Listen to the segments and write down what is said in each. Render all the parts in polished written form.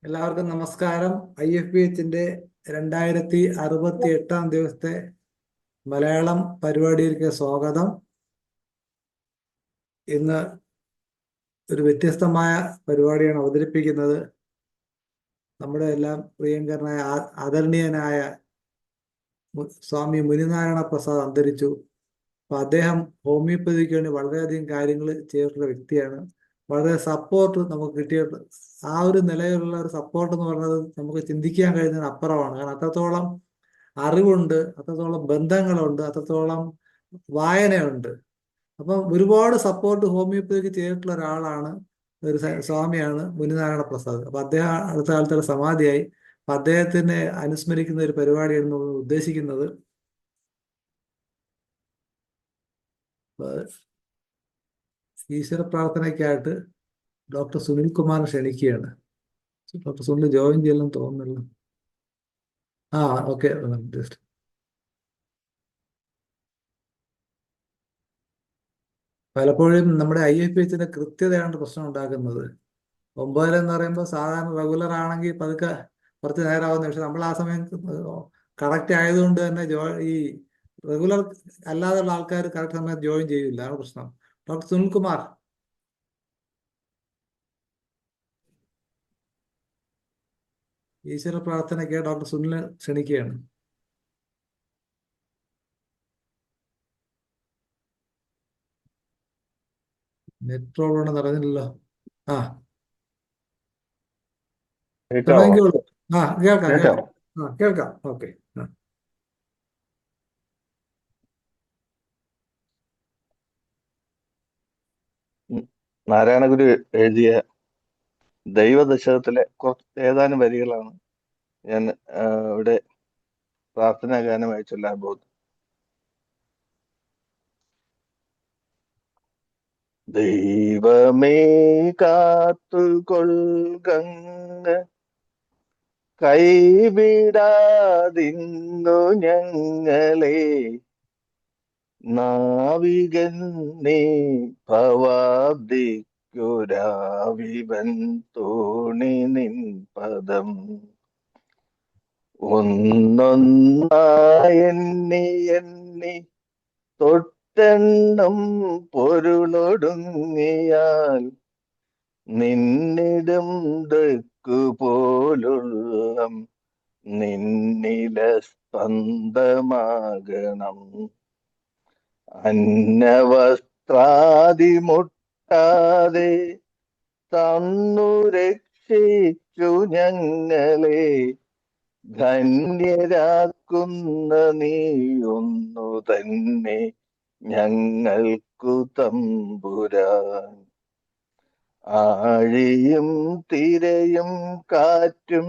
എല്ലാവർക്കും നമസ്കാരം. IFPHന്റെ 2068 മലയാളം പരിപാടിയിലേക്ക് സ്വാഗതം. ഇന്ന് ഒരു വ്യത്യസ്തമായ പരിപാടിയാണ് അവതരിപ്പിക്കുന്നത്. നമ്മുടെ എല്ലാം പ്രിയങ്കരനായ ആദരണീയനായ സ്വാമി മുനിനാരായണ പ്രസാദ് അന്തരിച്ചു. അപ്പൊ അദ്ദേഹം ഹോമിയോപ്പതിക്ക് വേണ്ടി വളരെയധികം കാര്യങ്ങൾ ചെയ്തിട്ടുള്ള വ്യക്തിയാണ്. വളരെ സപ്പോർട്ട് നമുക്ക് കിട്ടിയിട്ട് ആ ഒരു നിലയിലുള്ള ഒരു സപ്പോർട്ട് എന്ന് പറയുന്നത് നമുക്ക് ചിന്തിക്കാൻ കഴിയുന്നതിന് അപ്പുറമാണ്. കാരണം അത്രത്തോളം അറിവുണ്ട്, അത്രത്തോളം ബന്ധങ്ങളുണ്ട്, അത്രത്തോളം വായനയുണ്ട്. അപ്പം ഒരുപാട് സപ്പോർട്ട് ഹോമിയോപ്പതിക്ക് ചെയ്തിട്ടുള്ള ഒരാളാണ്, ഒരു സ്വാമിയാണ് മുനിനാരായണ പ്രസാദ്. അപ്പൊ അദ്ദേഹം അടുത്ത കാലത്ത് സമാധിയായി. അപ്പൊ അദ്ദേഹത്തിനെ അനുസ്മരിക്കുന്ന ഒരു പരിപാടിയാണ് നമ്മൾ ഉദ്ദേശിക്കുന്നത്. ഈശ്വര പ്രാർത്ഥനയ്ക്കായിട്ട് ഡോക്ടർ സുനിൽ കുമാർ ക്ഷണിക്കുകയാണ്. ഡോക്ടർ സുനിൽ ജോയിൻ ചെയ്യലെന്ന് തോന്നുന്നല്ലോ. ഓക്കെ. പലപ്പോഴും നമ്മുടെ IFPHന്റെ കൃത്യതയാണ് പ്രശ്നം ഉണ്ടാക്കുന്നത്. 9 എന്ന് പറയുമ്പോൾ സാധാരണ റെഗുലർ ആണെങ്കിൽ പതുക്കെ കുറച്ച് നേരമാവുന്ന, പക്ഷെ നമ്മൾ ആ സമയം കറക്റ്റ് ആയതുകൊണ്ട് തന്നെ ഈ റെഗുലർ അല്ലാതെയുള്ള ആൾക്കാർ കറക്റ്റ് സമയത്ത് ജോയിൻ ചെയ്യില്ല. ആണ് പ്രശ്നം. ഡോക്ടർ സുനിൽ കുമാർ, ഈശ്വര പ്രാർത്ഥനയ്ക്ക് ഡോക്ടർ സുനിൽ ക്ഷണിക്കുകയാണ്. നെറ്റ് പ്രോബ്ലം നടന്നില്ലല്ലോ. ആ തുടങ്ങിക്കോളൂ. കേൾക്കാം കേൾക്കാം. കേൾക്കാം. ഓക്കെ. നാരായണഗുരു എഴുതിയ ദൈവദശകത്തിലെ ഏതാനും വരികളാണ് ഞാൻ ഇവിടെ പ്രാർത്ഥനാ ഗാനമായി ചൊല്ലാൻ പോകുന്നത്. ദൈവമേ കാത്തുകൊൾകങ്ങ് കൈവിടാതിന്നു ഞങ്ങളെ, നാവികൻ നീ ഭവാബ്ദിക്കുരാവിവൻ തോണി നിൻ പദം. ഒന്നൊന്നായെണ്ണി എണ്ണി തൊട്ടെണ്ണം പൊരുളൊടുങ്ങിയാൽ, നിന്നിടും ദക്കുപോലുള്ള നിന്നില സ്പന്ദമാകണം. അന്നവസ്ത്രാദി മുട്ടാതെ തന്നു രക്ഷിച്ചു ഞങ്ങളെ, ധന്യരാക്കുന്ന നീയൊന്നു തന്നെ ഞങ്ങൾക്കു തമ്പുരാൻ. ആഴിയും തിരയും കാറ്റും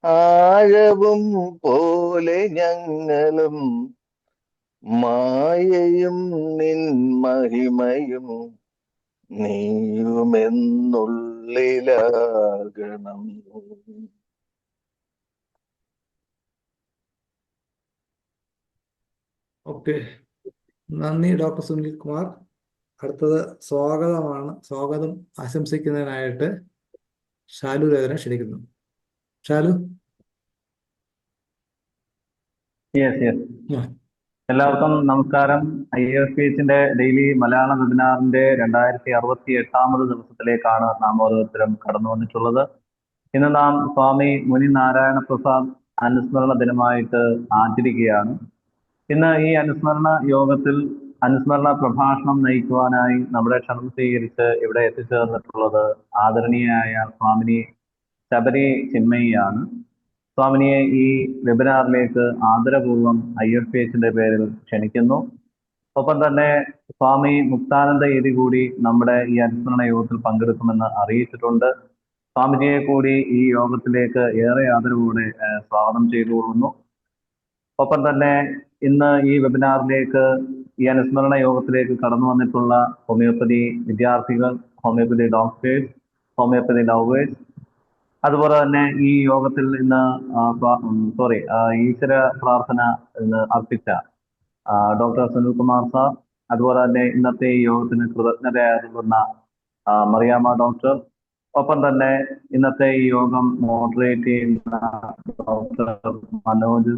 ആഴവും പോലെ ഞങ്ങളും, മായയും നിൻ മഹിമയും നീയുമെന്നുള്ളിലാകണം. ഓക്കെ, നന്ദി ഡോക്ടർ സുനിൽ കുമാർ. അടുത്തത് സ്വാഗതമാണ്. സ്വാഗതം ആശംസിക്കുന്നതിനായിട്ട് ഷാലു രേവനെ ക്ഷണിക്കുന്നു. ഷാലു. എല്ലാവർക്കും നമസ്കാരം. IFPHന്റെ ഡെയിലി മലയാളം വെബിനാറിന്റെ 2068 ദിവസത്തിലേക്കാണ് നാം ഓരോരുത്തരും കടന്നു വന്നിട്ടുള്ളത്. ഇന്ന് നാം സ്വാമി മുനി നാരായണ പ്രസാദ് അനുസ്മരണ ദിനമായിട്ട് ആചരിക്കുകയാണ്. ഇന്ന് ഈ അനുസ്മരണ യോഗത്തിൽ അനുസ്മരണ പ്രഭാഷണം നയിക്കുവാനായി നമ്മുടെ ക്ഷണം സ്വീകരിച്ച് ഇവിടെ എത്തിച്ചേർന്നിട്ടുള്ളത് ആദരണീയായ സ്വാമിനി ശബരി ചിന്മയിയാണ്. സ്വാമിനിയെ ഈ വെബിനാറിലേക്ക് ആദരപൂർവ്വം IFPHന്റെ പേരിൽ ക്ഷണിക്കുന്നു. ഒപ്പം തന്നെ സ്വാമി മുക്താനന്ദ യതി കൂടി നമ്മുടെ ഈ അനുസ്മരണ യോഗത്തിൽ പങ്കെടുക്കുമെന്ന് അറിയിച്ചിട്ടുണ്ട്. സ്വാമിജിയെ കൂടി ഈ യോഗത്തിലേക്ക് ഏറെ ആദരവോടെ സ്വാഗതം ചെയ്തുകൊള്ളുന്നു. ഒപ്പം തന്നെ ഇന്ന് ഈ വെബിനാറിലേക്ക്, ഈ അനുസ്മരണ യോഗത്തിലേക്ക് കടന്നു വന്നിട്ടുള്ള ഹോമിയോപ്പതി വിദ്യാർത്ഥികൾ, ഹോമിയോപ്പതി ഡോക്ടേഴ്സ്, ഹോമിയോപ്പതി ലവേഴ്സ്, അതുപോലെ തന്നെ ഈ യോഗത്തിൽ ഇന്ന് ഈശ്വര പ്രാർത്ഥന അർപ്പിച്ച ഡോക്ടർ സുനിൽ കുമാർ സാർ, അതുപോലെ തന്നെ ഇന്നത്തെ ഈ യോഗത്തിന് കൃതജ്ഞതയായിരുന്ന മറിയാമ്മ ഡോക്ടർ, ഒപ്പം തന്നെ ഇന്നത്തെ ഈ യോഗം മോഡറേറ്റ് ചെയ്യുന്ന doctor Manoj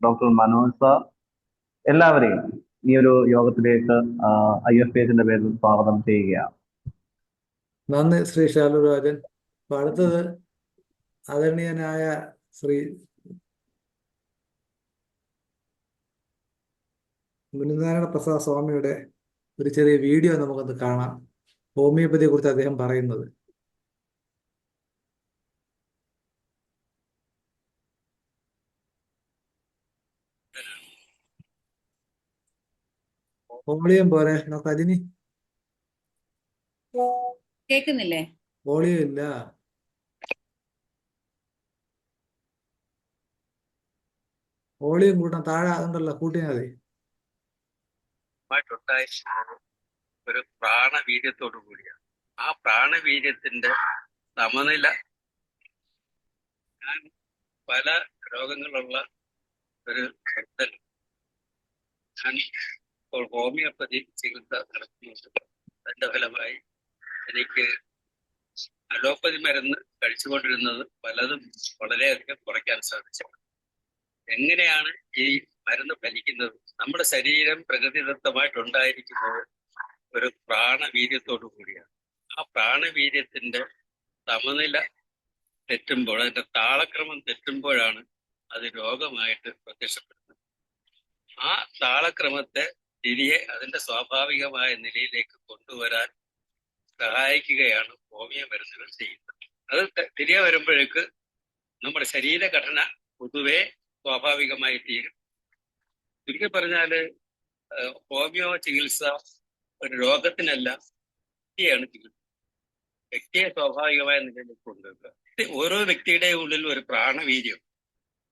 doctor Manoj sir, എല്ലാവരെയും ഈ ഒരു യോഗത്തിലേക്ക് IFPHന്റെ പേരിൽ സ്വാഗതം ചെയ്യുകയാണ്. നന്ദി ശ്രീ ശാലുരാജൻ. അപ്പൊ അടുത്തത് ആദരണീയനായ ശ്രീ മുനിനാരായണ പ്രസാദ് സ്വാമിയുടെ ഒരു ചെറിയ വീഡിയോ നമുക്കൊന്ന് കാണാം. ഹോമിയോപ്പതിയെ കുറിച്ച് അദ്ദേഹം പറയുന്നത്. വോളിയം പോരെ നമുക്ക് അതിന് കേക്കുന്നില്ലേ? വോളിയം ഇല്ല. വോളിയം കൂട്ടാൻ താഴെ അതുണ്ടല്ലോ, കൂട്ടിയാൽ മതി. ഒരു പ്രാണവീര്യത്തോടു കൂടിയാണ്. ആ പ്രാണവീര്യത്തിന്റെ സമനില, ഞാൻ പല രോഗങ്ങളുള്ള ഒരു ഭക്തൻ, ഞാൻ ഇപ്പോൾ ഹോമിയോപ്പതി ചികിത്സ നടത്തുന്നുണ്ട്. അതിന്റെ ഫലമായി എനിക്ക് അലോപ്പതി മരുന്ന് കഴിച്ചുകൊണ്ടിരുന്നത് പലതും വളരെയധികം കുറയ്ക്കാൻ സാധിച്ചു. എങ്ങനെയാണ് ഈ മരുന്ന് ഫലിക്കുന്നത്? നമ്മുടെ ശരീരം പ്രകൃതിദത്തമായിട്ടുണ്ടായിരിക്കുന്നത് ഒരു പ്രാണവീര്യത്തോടു കൂടിയാണ്. ആ പ്രാണവീര്യത്തിന്റെ സമനില തെറ്റുമ്പോൾ, അതിന്റെ താളക്രമം തെറ്റുമ്പോഴാണ് അത് രോഗമായിട്ട് പ്രത്യക്ഷപ്പെടുന്നത്. ആ താളക്രമത്തെ തിരികെ അതിന്റെ സ്വാഭാവികമായ നിലയിലേക്ക് കൊണ്ടുവരാൻ സഹായിക്കുകയാണ് ഹോമിയോ മരുന്നുകൾ ചെയ്യുന്നത്. അത് തിരികെ വരുമ്പോഴേക്ക് നമ്മുടെ ശരീരഘടന പൊതുവെ സ്വാഭാവികമായി തീരും. ചുരുക്കി പറഞ്ഞാല് ഹോമിയോ ചികിത്സ ഒരു രോഗത്തിനല്ല, വ്യക്തിയാണ് ചികിത്സ. വ്യക്തിയെ സ്വാഭാവികമായ നിലയിലേക്ക് കൊണ്ടുവരിക. ഓരോ വ്യക്തിയുടെ ഉള്ളിൽ ഒരു പ്രാണവീര്യം,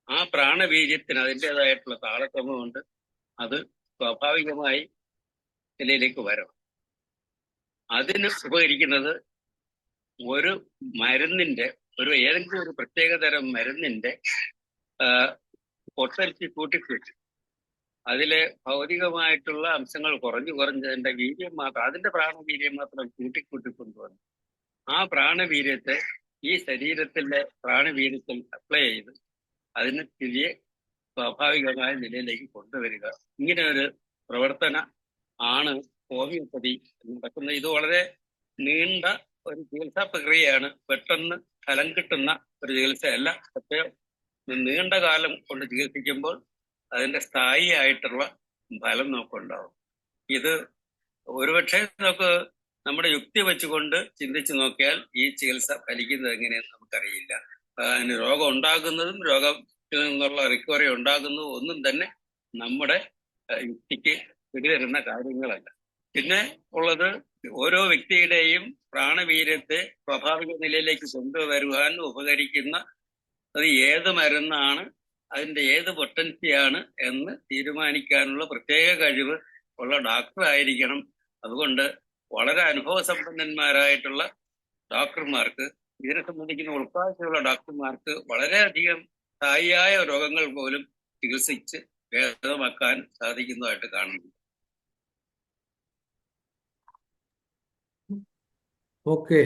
ആ പ്രാണവീര്യത്തിന് അതിൻ്റെതായിട്ടുള്ള താളക്രമമുണ്ട്. അത് സ്വാഭാവികമായി നിലയിലേക്ക് വരണം. അതിന് ഉപകരിക്കുന്നത് ഒരു മരുന്നിന്റെ, ഏതെങ്കിലും ഒരു പ്രത്യേകതരം മരുന്നിന്റെ പൊട്ടൻസി കൂട്ടിക്കൂട്ടി അതിലെ ഭൗതികമായിട്ടുള്ള അംശങ്ങൾ കുറഞ്ഞതിന്റെ വീര്യം മാത്രം, അതിന്റെ പ്രാണവീര്യം മാത്രം കൂട്ടിക്കൂട്ടി കൊണ്ടുവന്നു ആ പ്രാണവീര്യത്തെ ഈ ശരീരത്തിന്റെ പ്രാണവീര്യത്തിൽ അപ്ലൈ ചെയ്ത് അതിന് തിരികെ സ്വാഭാവികമായ നിലയിലേക്ക് കൊണ്ടുവരിക. ഇങ്ങനെ ഒരു പ്രവർത്തന ആണ് ഹോമിയോപ്പതി നടക്കുന്നത്. ഇത് വളരെ നീണ്ട ഒരു ചികിത്സാ പ്രക്രിയയാണ്. പെട്ടെന്ന് ഫലം കിട്ടുന്ന ഒരു ചികിത്സയല്ല. പക്ഷേ നീണ്ട കാലം കൊണ്ട് ചികിത്സിക്കുമ്പോൾ അതിന്റെ സ്ഥായി ആയിട്ടുള്ള ഫലം നമുക്കുണ്ടാവും. ഇത് ഒരുപക്ഷെ നമുക്ക് നമ്മുടെ യുക്തി വെച്ചുകൊണ്ട് ചിന്തിച്ചു നോക്കിയാൽ ഈ ചികിത്സ ഫലിക്കുന്നത് എങ്ങനെയെന്ന് നമുക്കറിയില്ല. അതിന് രോഗം ഉണ്ടാകുന്നതും രോഗത്തിൽ നിന്നുള്ള റിക്കവറി ഉണ്ടാകുന്നതും ഒന്നും തന്നെ നമ്മുടെ യുക്തിക്ക് പിടിതരുന്ന കാര്യങ്ങളല്ല. പിന്നെ ഉള്ളത് ഓരോ വ്യക്തിയുടെയും പ്രാണവീര്യത്തെ സ്വാഭാവിക നിലയിലേക്ക് കൊണ്ടുവരുവാൻ ഉപകരിക്കുന്ന അത് ഏത് മരുന്നാണ്, അതിന്റെ ഏത് പൊട്ടൻസിയാണ് എന്ന് തീരുമാനിക്കാനുള്ള പ്രത്യേക കഴിവ് ഉള്ള ഡോക്ടർ ആയിരിക്കണം. അതുകൊണ്ട് വളരെ അനുഭവസമ്പന്നന്മാരായിട്ടുള്ള ഡോക്ടർമാർക്ക്, ഇതിനെ സംബന്ധിക്കുന്ന ഉൾക്കാഴ്ചയുള്ള ഡോക്ടർമാർക്ക് വളരെയധികം സ്ഥായിയായ രോഗങ്ങൾ പോലും ചികിത്സിച്ച് ഭേദമാക്കാൻ സാധിക്കുന്നതായിട്ട് കാണുന്നു. ഓക്കെ,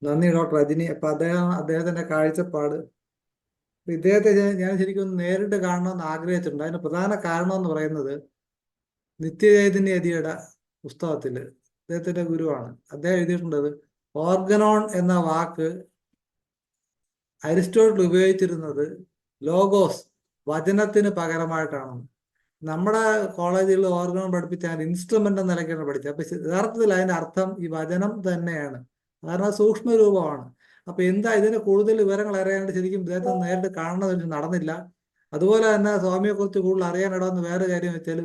നന്ദി ഡോക്ടർ രജനി. അപ്പൊ അദ്ദേഹത്തിന്റെ കാഴ്ചപ്പാട്, ഇദ്ദേഹത്തെ ഞാൻ ശരിക്കും നേരിട്ട് കാണണമെന്ന് ആഗ്രഹിച്ചിട്ടുണ്ട്. അതിന് പ്രധാന കാരണം എന്ന് പറയുന്നത് നിത്യചൈതന്യതിയുടെ പുസ്തകത്തില് അദ്ദേഹത്തിന്റെ ഗുരുവാണ്. അദ്ദേഹം എഴുതിയിട്ടുള്ളത് ഓർഗനോൺ എന്ന വാക്ക് അരിസ്റ്റോട്ടിൽ ഉപയോഗിച്ചിരുന്നത് ലോഗോസ്, വചനത്തിന് പകരമായിട്ടാണ്. നമ്മുടെ കോളേജിൽ ഓർഗനോൺ പഠിപ്പിച്ചാൽ ഇൻസ്ട്രുമെന്റ് എന്ന നിലയ്ക്കാണ് പഠിച്ചത്. അപ്പൊ യഥാർത്ഥത്തിൽ അതിന്റെ അർത്ഥം ഈ വചനം തന്നെയാണ്. കാരണം സൂക്ഷ്മ രൂപമാണ്. അപ്പൊ എന്താ ഇതിന് കൂടുതൽ വിവരങ്ങൾ അറിയാണ്ട് ശരിക്കും ഇദ്ദേഹത്തെ നേരിട്ട് കാണണമെന്ന് നടന്നില്ല. അതുപോലെ തന്നെ സ്വാമിയെ കുറിച്ച് കൂടുതൽ അറിയാനിടാവുന്ന വേറെ കാര്യം വെച്ചാൽ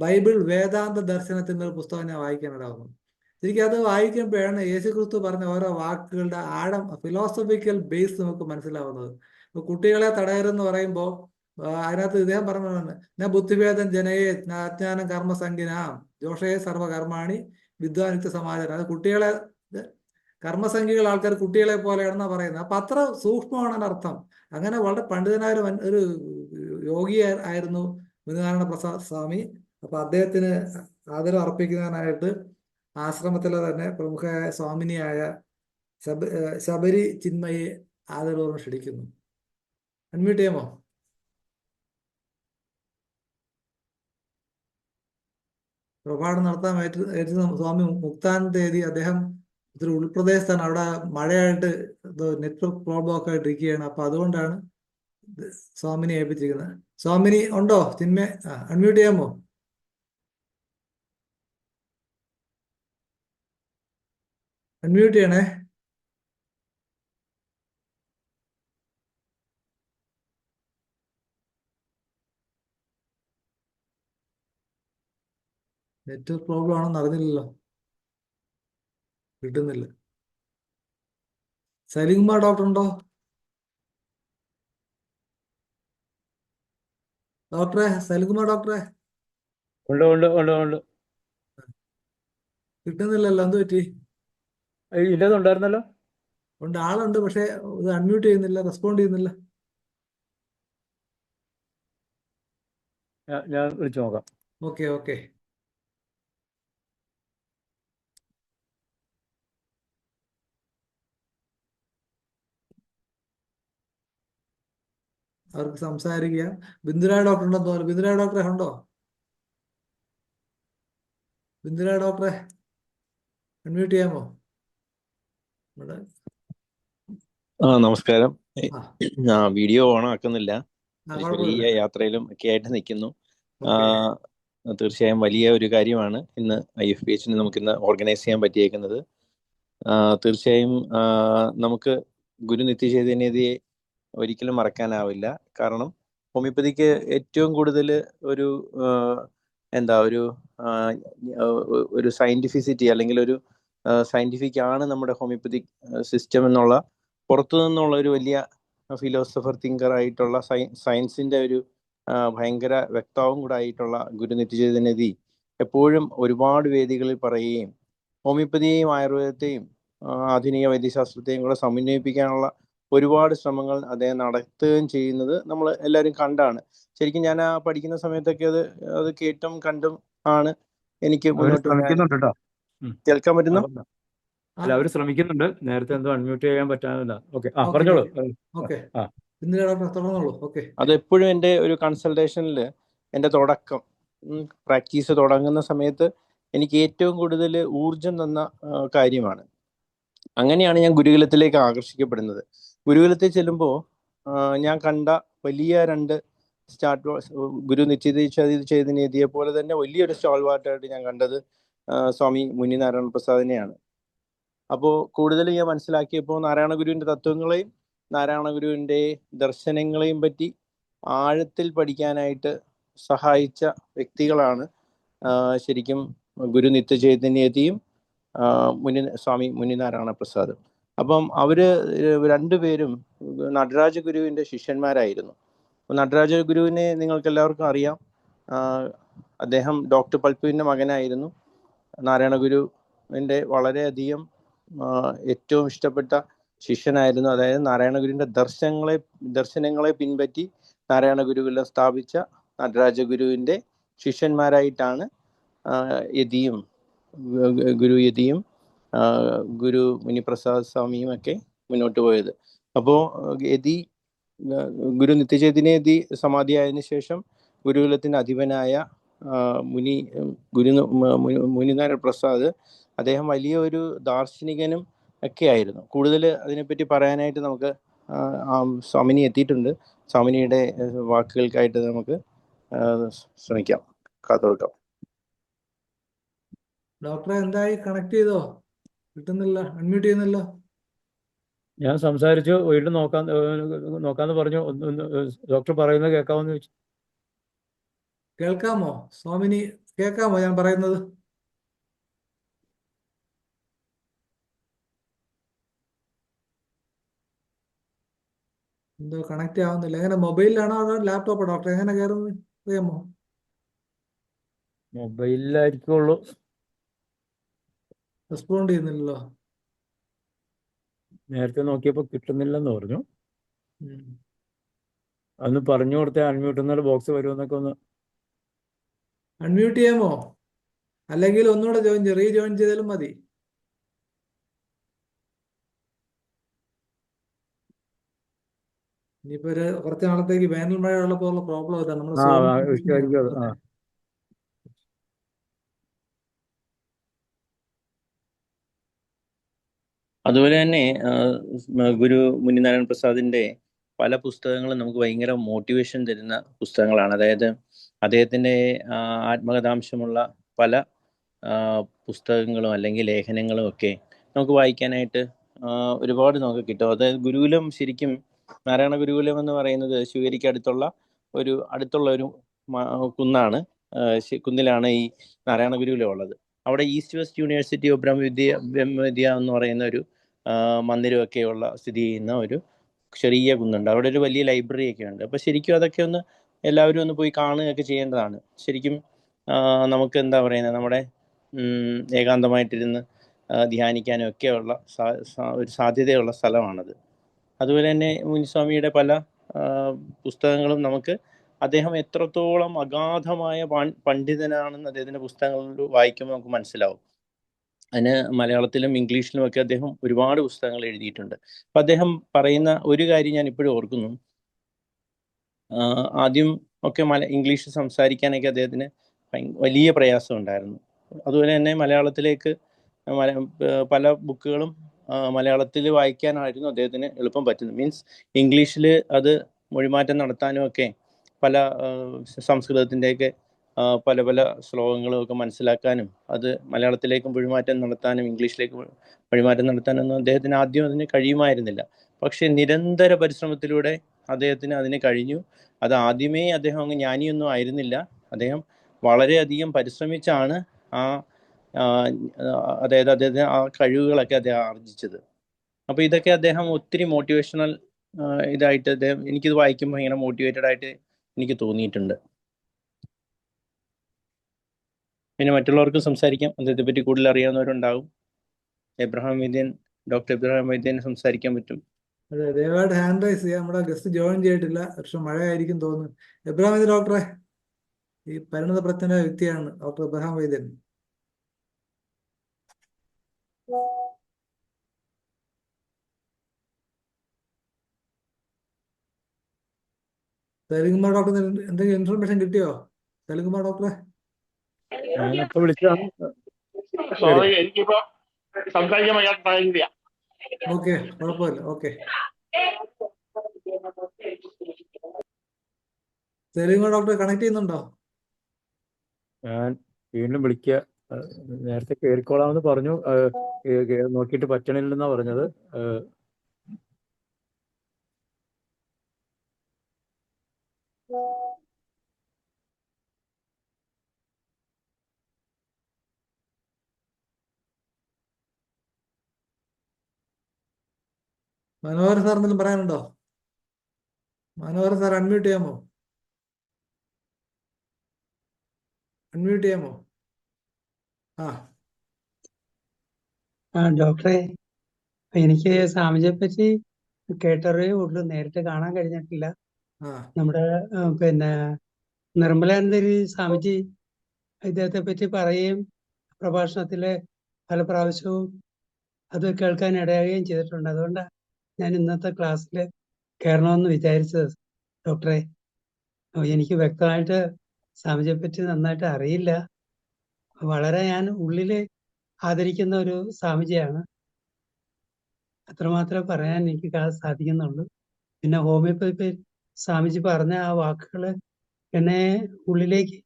ബൈബിൾ വേദാന്ത ദർശനത്തിന്റെ ഒരു പുസ്തകം ഞാൻ വായിക്കാനിടാവുന്നു. ശരിക്കും അത് വായിക്കുമ്പോഴാണ് യേശുക്രിസ്തു പറഞ്ഞ ഓരോ വാക്കുകളുടെ ആഴം, ഫിലോസഫിക്കൽ ബേസ് നമുക്ക് മനസ്സിലാവുന്നത്. ഇപ്പൊ കുട്ടികളെ തടയരുതെന്ന് പറയുമ്പോൾ അതിനകത്ത് ഇദ്ദേഹം പറഞ്ഞതാണ്, ഞാൻ ബുദ്ധിഭേദം ജനയെ അജ്ഞാനം കർമ്മസംഖ്യനാം ജോഷയെ സർവകർമാണി വിദ്വാനിത്യ സമാചാരം. അത് കുട്ടികളെ, കർമ്മസംഖ്യകൾ ആൾക്കാർ കുട്ടികളെ പോലെയാണെന്നാ പറയുന്നത്. അപ്പൊ അത്ര സൂക്ഷ്മമാണ് അർത്ഥം. അങ്ങനെ വളരെ പണ്ഡിതനായ ഒരു യോഗി ആയിരുന്നു മുനിനാരായണ പ്രസാദ് സ്വാമി. അപ്പൊ അദ്ദേഹത്തിന് ആദരം അർപ്പിക്കുന്നതിനായിട്ട് ആശ്രമത്തിലെ തന്നെ പ്രമുഖ സ്വാമിനിയായ ശബരി ചിന്മയെ ആദരപൂർവ്വം ക്ഷണിക്കുന്നു. അൺമ്യൂട്ട് ചെയ്യാമോ? പ്രഭാഷണം നടത്താൻ ഏറ്റുന്ന സ്വാമി മുക്താനന്ദ തീയതി. അദ്ദേഹം ഇത്തിരി ഉൾപ്രദേശത്താണ്, അവിടെ മഴയായിട്ട് നെറ്റ്വർക്ക് പ്രോബ്ലം ഒക്കെ ആയിട്ട് ഇരിക്കുകയാണ്. അപ്പൊ അതുകൊണ്ടാണ് സ്വാമിനെ ഏൽപ്പിച്ചിരിക്കുന്നത്. സ്വാമിനി ഉണ്ടോ? ചിന്മയ അൺമ്യൂട്ട് ചെയ്യാമോ? അൺമ്യൂട്ട് ചെയ്യണേ. നെറ്റ്വർക്ക് പ്രോബ്ലം ആണെന്ന് അറിഞ്ഞില്ലല്ലോ, കിട്ടുന്നില്ല. സലിംകുമാർ ഡോക്ടർ ഉണ്ടോ? ഡോക്ടറെ, സലിംകുമാർ ഡോക്ടറെ ഉണ്ട് ഉണ്ട് ഉണ്ട് ഉണ്ട്. കിട്ടുന്നില്ലല്ലോ, എന്ത് പറ്റി? ഇല്ലെന്നുണ്ടായിരുന്നല്ലോ. ഉണ്ട്, ആളുണ്ട്, പക്ഷെ ഇത് അൺമ്യൂട്ട് ചെയ്യുന്നില്ല, റെസ്പോണ്ട് ചെയ്യുന്നില്ല. ഞാൻ വിളിച്ചു നോക്കാം. Okay okay. അവർക്ക് സംസാരിക്കുക. ബിന്ദുരായ ഡോക്ടർ ഉണ്ടെന്ന് തോന്നുന്നു. ബിന്ദുരായ ഡോക്ടറെ ഉണ്ടോ? ബിന്ദുരായ ഡോക്ടറെ അൺമ്യൂട്ട് ചെയ്യാമോ? ഇവിടെ നമസ്കാരം. ആ വീഡിയോ ഓൺ ആക്കുന്നില്ല. ആ ഒരു കുഴപ്പമില്ല. ചെറിയ യാത്രയിലും ഒക്കെ ആയിട്ട് നിൽക്കുന്നു. ഓക്കെ. തീർച്ചയായും വലിയ ഒരു കാര്യമാണ് ഇന്ന് IFPHന് നമുക്കിന്ന് ഓർഗനൈസ് ചെയ്യാൻ പറ്റിയേക്കുന്നത്. തീർച്ചയായും നമുക്ക് ഗുരു നിത്യചൈതന്യതയെ ഒരിക്കലും മറക്കാനാവില്ല. കാരണം ഹോമിയോപ്പതിക്ക് ഏറ്റവും കൂടുതൽ ഒരു എന്താ ഒരു സയന്റിഫിസിറ്റി അല്ലെങ്കിൽ ഒരു സയന്റിഫിക് ആണ് നമ്മുടെ ഹോമിയോപ്പതിക് സിസ്റ്റം എന്നുള്ള പുറത്തു നിന്നുള്ള ഒരു വലിയ ഫിലോസഫർ തിങ്കർ ആയിട്ടുള്ള സയൻസിന്റെ ഒരു ഭയങ്കര വ്യക്താവും കൂടെ ആയിട്ടുള്ള ഗുരു നിത്യചൈതന്യതി എപ്പോഴും ഒരുപാട് വേദികളിൽ പറയുകയും ഹോമിയോപ്പതിയെയും ആയുർവേദത്തെയും ആധുനിക വൈദ്യശാസ്ത്രത്തെയും കൂടെ സമന്വയിപ്പിക്കാനുള്ള ഒരുപാട് ശ്രമങ്ങൾ അദ്ദേഹം നടത്തുകയും ചെയ്യുന്നത് നമ്മൾ എല്ലാവരും കണ്ടാണ്. ശരിക്കും ഞാൻ പഠിക്കുന്ന സമയത്തൊക്കെ അത് കേട്ടും കണ്ടും ആണ് എനിക്ക് മുന്നോട്ട് ശ്രമിക്കുന്നുണ്ട് കേട്ടോ. കേൾക്കാൻ പറ്റുന്നു. അല്ല, അവർ ശ്രമിക്കുന്നുണ്ട്. നേരത്തെ എന്തോ അൺമ്യൂട്ട് ചെയ്യാൻ പറ്റാനില്ല. ഓക്കെ, ഓക്കെ പറഞ്ഞോളൂ. ഓക്കെ. ആ ബിന്ദുരായ ഡോക്ടർ തുടർന്നോളൂ. ഓക്കെ. അതെപ്പോഴും എൻ്റെ ഒരു കൺസൾട്ടേഷനിൽ എൻ്റെ തുടക്കം പ്രാക്ടീസ് തുടങ്ങുന്ന സമയത്ത് എനിക്ക് ഏറ്റവും കൂടുതൽ ഊർജം തന്ന കാര്യമാണ്. അങ്ങനെയാണ് ഞാൻ ഗുരുകുലത്തിലേക്ക് ആകർഷിക്കപ്പെടുന്നത്. ഗുരുകുലത്തിൽ ചെല്ലുമ്പോൾ ഞാൻ കണ്ട വലിയ രണ്ട് ഗുരു നിത്യചൈതന്യതിയെ പോലെ തന്നെ വലിയൊരു സ്റ്റാൾവാർട്ടായിട്ട് ഞാൻ കണ്ടത് സ്വാമി മുനി നാരായണ പ്രസാദിനെയാണ്. അപ്പോൾ കൂടുതൽ ഞാൻ മനസ്സിലാക്കിയപ്പോൾ നാരായണ ഗുരുവിൻ്റെ തത്വങ്ങളെയും നാരായണ ഗുരുവിൻ്റെ ദർശനങ്ങളെയും പറ്റി ആഴത്തിൽ പഠിക്കാനായിട്ട് സഹായിച്ച വ്യക്തികളാണ് ശരിക്കും ഗുരു നിത്യചൈതന്യതിയും സ്വാമി മുനി നാരായണ പ്രസാദും. അപ്പം അവര് രണ്ടുപേരും നടരാജ ഗുരുവിൻ്റെ ശിഷ്യന്മാരായിരുന്നു. നടരാജ ഗുരുവിനെ നിങ്ങൾക്ക് എല്ലാവർക്കും അറിയാം. അദ്ദേഹം ഡോക്ടർ പൽപ്പുവിൻ്റെ മകനായിരുന്നു. നാരായണ ഗുരുവിൻ്റെ വളരെയധികം ഏറ്റവും ഇഷ്ടപ്പെട്ട ശിഷ്യനായിരുന്നു. അതായത് നാരായണ ഗുരുവിൻ്റെ ദർശനങ്ങളെ പിൻപറ്റി നാരായണ ഗുരുകുലം സ്ഥാപിച്ച നടരാജ ഗുരുവിൻ്റെ ശിഷ്യന്മാരായിട്ടാണ് ഗുരു യതിയും ഗുരു മുനിപ്രസാദ് സ്വാമിയും ഒക്കെ മുന്നോട്ട് പോയത്. അപ്പോൾ യതി ഗുരു നിത്യചൈതന്യതി സമാധിയായതിനു ശേഷം ഗുരുകുലത്തിൻ്റെ അധിപനായ മുനിനാരായണ പ്രസാദ് അദ്ദേഹം വലിയ ഒരു ദാർശനികനും ഒക്കെ ആയിരുന്നു. കൂടുതൽ അതിനെപ്പറ്റി പറയാനായിട്ട് നമുക്ക് സ്വാമിനി എത്തിയിട്ടുണ്ട്. സ്വാമിനിയുടെ വാക്കുകൾക്കായിട്ട് നമുക്ക് ശ്രമിക്കാം, കാത്തോർക്കാം. ഡോക്ടറെ എന്തായി? കണക്ട് ചെയ്തോ? കിട്ടുന്നില്ല, അൺമ്യൂട്ട് ചെയ്യുന്നല്ലോ. ഞാൻ സംസാരിച്ചു, വീണ്ടും നോക്കാന്ന് പറഞ്ഞു. ഡോക്ടർ പറയുന്നത് കേൾക്കാമെന്ന് ചോദിച്ചു. കേൾക്കാമോ സ്വാമിനി? കേൾക്കാമോ ഞാൻ പറയുന്നത്? എന്തോ കണക്ട് ആവുന്നില്ല. എങ്ങനെ മൊബൈലിലാണോ അതോ ലാപ്ടോപ്പോ ഡോക്ടർ? എങ്ങനെ കയറുന്നത് അറിയാമോ? മൊബൈലിലായിരിക്കുള്ളൂ. റെസ്പോണ്ട് ചെയ്യുന്നില്ലല്ലോ. നേരത്തെ നോക്കിയപ്പോൾ കിട്ടുന്നില്ലെന്ന് പറഞ്ഞു. അന്ന് പറഞ്ഞു കൊടുത്ത അൺമ്യൂട്ട് എന്നുള്ള ബോക്സ് വരുമെന്നൊക്കെ ഒന്ന് അൺമ്യൂട്ട് ചെയ്യാമോ? അല്ലെങ്കിൽ ഒന്നുകൂടെ റീജോയിൻ ചെയ്താലും മതി. ഇനിയിപ്പോ കുറച്ച് നാളത്തേക്ക് വേനൽ മഴ ഉള്ളപ്പോൾ ഉള്ള പ്രോബ്ലം ഇതാ, നമ്മുടെ ആ സോൺ ഇഷ്ടമായിരിക്കും അത്. ആ അതുപോലെ തന്നെ ഗുരു മുനിനാരായണ പ്രസാദിന്റെ പല പുസ്തകങ്ങളും നമുക്ക് ഭയങ്കര മോട്ടിവേഷൻ തരുന്ന പുസ്തകങ്ങളാണ്. അതായത് അദ്ദേഹത്തിന്റെ ആത്മകഥാംശമുള്ള പല പുസ്തകങ്ങളും അല്ലെങ്കിൽ ലേഖനങ്ങളും ഒക്കെ നമുക്ക് വായിക്കാനായിട്ട് ഒരുപാട് നമുക്ക് കിട്ടും. അതായത് ഗുരുകുലം ശരിക്കും നാരായണ ഗുരുകുലം എന്ന് പറയുന്നത് ശിവഗിരിക്ക് അടുത്തുള്ള ഒരു കുന്നാണ്. കുന്നിലാണ് ഈ നാരായണ ഗുരുകുലം ഉള്ളത്. അവിടെ ഈസ്റ്റ് വെസ്റ്റ് യൂണിവേഴ്സിറ്റി ഓഫ് ബ്രഹ്മവിദ്യ എന്ന് പറയുന്ന ഒരു മന്ദിരമൊക്കെയുള്ള സ്ഥിതി ചെയ്യുന്ന ഒരു ചെറിയ കുന്നുണ്ട്. അവിടെ ഒരു വലിയ ലൈബ്രറി ഒക്കെ ഉണ്ട്. അപ്പോൾ ശരിക്കും അതൊക്കെ ഒന്ന് എല്ലാവരും ഒന്ന് പോയി കാണുകയൊക്കെ ചെയ്യേണ്ടതാണ്. ശരിക്കും നമുക്ക് എന്താ പറയുന്നത്, നമ്മുടെ ഏകാന്തമായിട്ടിരുന്ന് ധ്യാനിക്കാനും ഒക്കെയുള്ള ഒരു സാധ്യതയുള്ള സ്ഥലമാണത്. അതുപോലെ തന്നെ മുനിസ്വാമിയുടെ പല പുസ്തകങ്ങളും നമുക്ക് അദ്ദേഹം എത്രത്തോളം അഗാധമായ പണ്ഡിതനാണെന്ന് അദ്ദേഹത്തിൻ്റെ പുസ്തകങ്ങൾ വായിക്കുമ്പോൾ നമുക്ക് മനസ്സിലാവും. അതിന് മലയാളത്തിലും ഇംഗ്ലീഷിലും ഒക്കെ അദ്ദേഹം ഒരുപാട് പുസ്തകങ്ങൾ എഴുതിയിട്ടുണ്ട്. അപ്പം അദ്ദേഹം പറയുന്ന ഒരു കാര്യം ഞാൻ ഇപ്പോഴും ഓർക്കുന്നു. ആദ്യം ഒക്കെ ഇംഗ്ലീഷ് സംസാരിക്കാനൊക്കെ അദ്ദേഹത്തിന് വലിയ പ്രയാസം ഉണ്ടായിരുന്നു. അതുപോലെ തന്നെ മലയാളത്തിലേക്ക് പല ബുക്കുകളും മലയാളത്തിൽ വായിക്കാനായിരുന്നു അദ്ദേഹത്തിന് എളുപ്പം പറ്റുന്നത്. മീൻസ് ഇംഗ്ലീഷിൽ അത് മൊഴിമാറ്റം നടത്താനും ഒക്കെ പല സംസ്കൃതത്തിൻ്റെയൊക്കെ പല പല ശ്ലോകങ്ങളും ഒക്കെ മനസ്സിലാക്കാനും അത് മലയാളത്തിലേക്ക് മൊഴിമാറ്റം നടത്താനും ഇംഗ്ലീഷിലേക്ക് മൊഴിമാറ്റം നടത്താനൊന്നും അദ്ദേഹത്തിന് ആദ്യം അതിന് കഴിയുമായിരുന്നില്ല. പക്ഷെ നിരന്തര പരിശ്രമത്തിലൂടെ അദ്ദേഹത്തിന് അതിന് കഴിഞ്ഞു. അത് ആദ്യമേ അദ്ദേഹം അങ്ങ് ജ്ഞാനിയൊന്നും ആയിരുന്നില്ല. അദ്ദേഹം വളരെയധികം പരിശ്രമിച്ചാണ് അതായത് അദ്ദേഹത്തിന് ആ കഴിവുകളൊക്കെ അദ്ദേഹം ആർജിച്ചത്. അപ്പോൾ ഇതൊക്കെ അദ്ദേഹം ഒത്തിരി മോട്ടിവേഷണൽ ഇതായിട്ട് അദ്ദേഹം, എനിക്കിത് വായിക്കുമ്പോൾ ഇങ്ങനെ മോട്ടിവേറ്റഡ് ആയിട്ട് എനിക്ക് തോന്നിയിട്ടുണ്ട്. പിന്നെ മറ്റുള്ളവർക്കും സംസാരിക്കാം, അദ്ദേഹത്തെ പറ്റി കൂടുതൽ അറിയാവുന്നവരുണ്ടാകും. ഡോക്ടർ എബ്രഹാം വൈദ്യൻ സംസാരിക്കാൻ പറ്റും. അതെ, ദയവായിട്ട് ഹാൻഡ് റൈസ് ചെയ്യാം. നമ്മുടെ ഗസ്റ്റ് ജോയിൻ ചെയ്തിട്ടില്ല, പക്ഷെ മഴയായിരിക്കും തോന്നുന്നു. എബ്രഹാം വൈദ്യൻ ഡോക്ടറെ, ഈ പരിണത പ്രജ്ഞനായ വ്യക്തിയാണ് ഡോക്ടർ എബ്രഹാം വൈദ്യൻ. സലിംകുമാർ ഡോക്ടർ എന്തെങ്കിലും ഇൻഫർമേഷൻ കിട്ടിയോ സലിംകുമാർ ഡോക്ടറെ? ഞാനിപ്പോ വിളിച്ചതാണ്. എനിക്കിപ്പോ സംസാരിക്കാൻ വയ്യാത്ത സാഹചര്യ. ഓക്കെ, കുഴപ്പമില്ല. ഓക്കെ, സലിംകുമാർ ഡോക്ടറെ കണക്ട് ചെയ്യുന്നുണ്ടോ? ഞാൻ വീണ്ടും വിളിക്കുക. നേരത്തെ കയറിക്കോളാമെന്ന് പറഞ്ഞു, നോക്കിയിട്ട് പറ്റണില്ലെന്നാ പറഞ്ഞത്. മനോഹരൻ സാർ എന്തെങ്കിലും പറയാനുണ്ടോ? മനോഹരൻ സാർ അൺമ്യൂട്ട് ചെയ്യാമോ? അൺമ്യൂട്ട് ചെയ്യാമോ? ഡോക്ടറെ, എനിക്ക് സ്വാമിജിയെ പറ്റി കേട്ടറിയേ ഉള്ളൂ, നേരിട്ട് കാണാൻ കഴിഞ്ഞിട്ടില്ല. നമ്മുടെ പിന്നെ നിർമ്മലാനന്ദരി സ്വാമിജി ഇദ്ദേഹത്തെ പറ്റി പറയുകയും പ്രഭാഷണത്തിലെ പല പ്രാവശ്യവും അത് കേൾക്കാൻ ഇടയാകുകയും ചെയ്തിട്ടുണ്ട്. അതുകൊണ്ടാണ് ഞാൻ ഇന്നത്തെ ക്ലാസ്സിൽ കയറണമെന്ന് വിചാരിച്ചത്. ഡോക്ടറെ, എനിക്ക് വ്യക്തമായിട്ട് സ്വാമിജിയെ പറ്റി നന്നായിട്ട് അറിയില്ല. വളരെ ഞാൻ ഉള്ളില് ആദരിക്കുന്ന ഒരു സ്വാമിജിയാണ്. അത്രമാത്രമേ പറയാൻ എനിക്ക് സാധിക്കുന്നുള്ളൂ. പിന്നെ ഹോമിയോപ്പതി സ്വാമിജി പറഞ്ഞ ആ വാക്കുകൾ എന്നെ ഉള്ളിലേക്ക്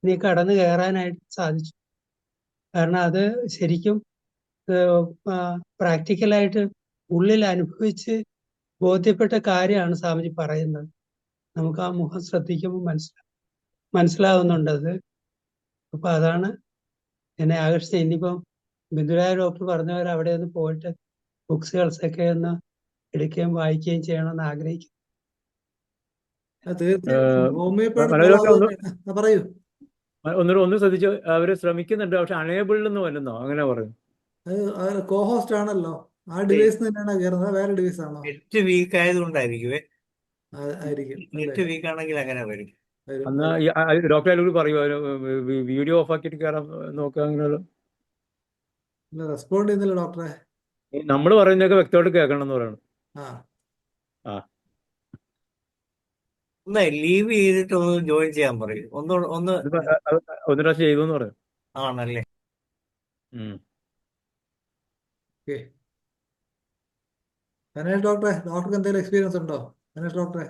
ഇനി കടന്നു കയറാനായിട്ട് സാധിച്ചു. കാരണം അത് ശരിക്കും പ്രാക്ടിക്കലായിട്ട് ഉള്ളിൽ അനുഭവിച്ച് ബോധ്യപ്പെട്ട കാര്യമാണ് സ്വാമിജി പറയുന്നത്. നമുക്ക് ആ മുഖം ശ്രദ്ധിക്കുമ്പോൾ മനസ്സിലാവുന്നുണ്ടത്. അപ്പൊ അതാണ് എന്നെ ആകർഷിച്ചത്. ഇനിയിപ്പം ബിന്ദുരായ ഡോക്ടർ പറഞ്ഞവർ അവിടെ ഒന്ന് പോയിട്ട് ബുക്സുകൾസൊക്കെ ഒന്ന് എടുക്കുകയും വായിക്കുകയും ചെയ്യണമെന്ന് ആഗ്രഹിക്കുന്നു. പറയൂ. ഒന്ന് ശ്രദ്ധിച്ചു, അവര് ശ്രമിക്കുന്നുണ്ട്, പക്ഷെ അണേബിൾ എന്ന് വരുന്നോ അങ്ങനെ പറയും. അത് കോഹോസ്റ്റ് ആണല്ലോ, ആ ഡിവൈസ് തന്നെയാണ് കയറുന്നത്, വേറെ ഡിവൈസ് ആണോ? നെറ്റ് വീക്ക് ആയതുകൊണ്ടായിരിക്കുവേ. ആയിരിക്കും. നെറ്റ് വീക്ക് ആണെങ്കിൽ അങ്ങനെ വരും. എന്നാ ഡോക്ടർ അതിലൂടെ പറയുമോ, വീഡിയോ ഓഫ് ആക്കിയിട്ട് കയറാൻ നോക്കുക, അങ്ങനെയുള്ള റെസ്പോണ്ട് ചെയ്യുന്നില്ല ഡോക്ടറെ. നമ്മൾ പറയുന്നതൊക്കെ വ്യക്തമായിട്ട് കേൾക്കണം എന്ന് പറയണം. ആ ഒന്ന് ലീവ് ചെയ്തിട്ട് ഒന്ന് ജോയിൻ ചെയ്യാൻ പറയും. ഒന്ന് അത് ഒന്ന് പ്രാവശ്യം ചെയ്തു എന്ന് പറഞ്ഞു. ആണല്ലേ. ഉം. ഓക്കെ. ധനേഷ് ഡോക്ടർക്ക് എന്തെങ്കിലും എക്സ്പീരിയൻസ് ഉണ്ടോ? ധനേഷ് ഡോക്ടറെ.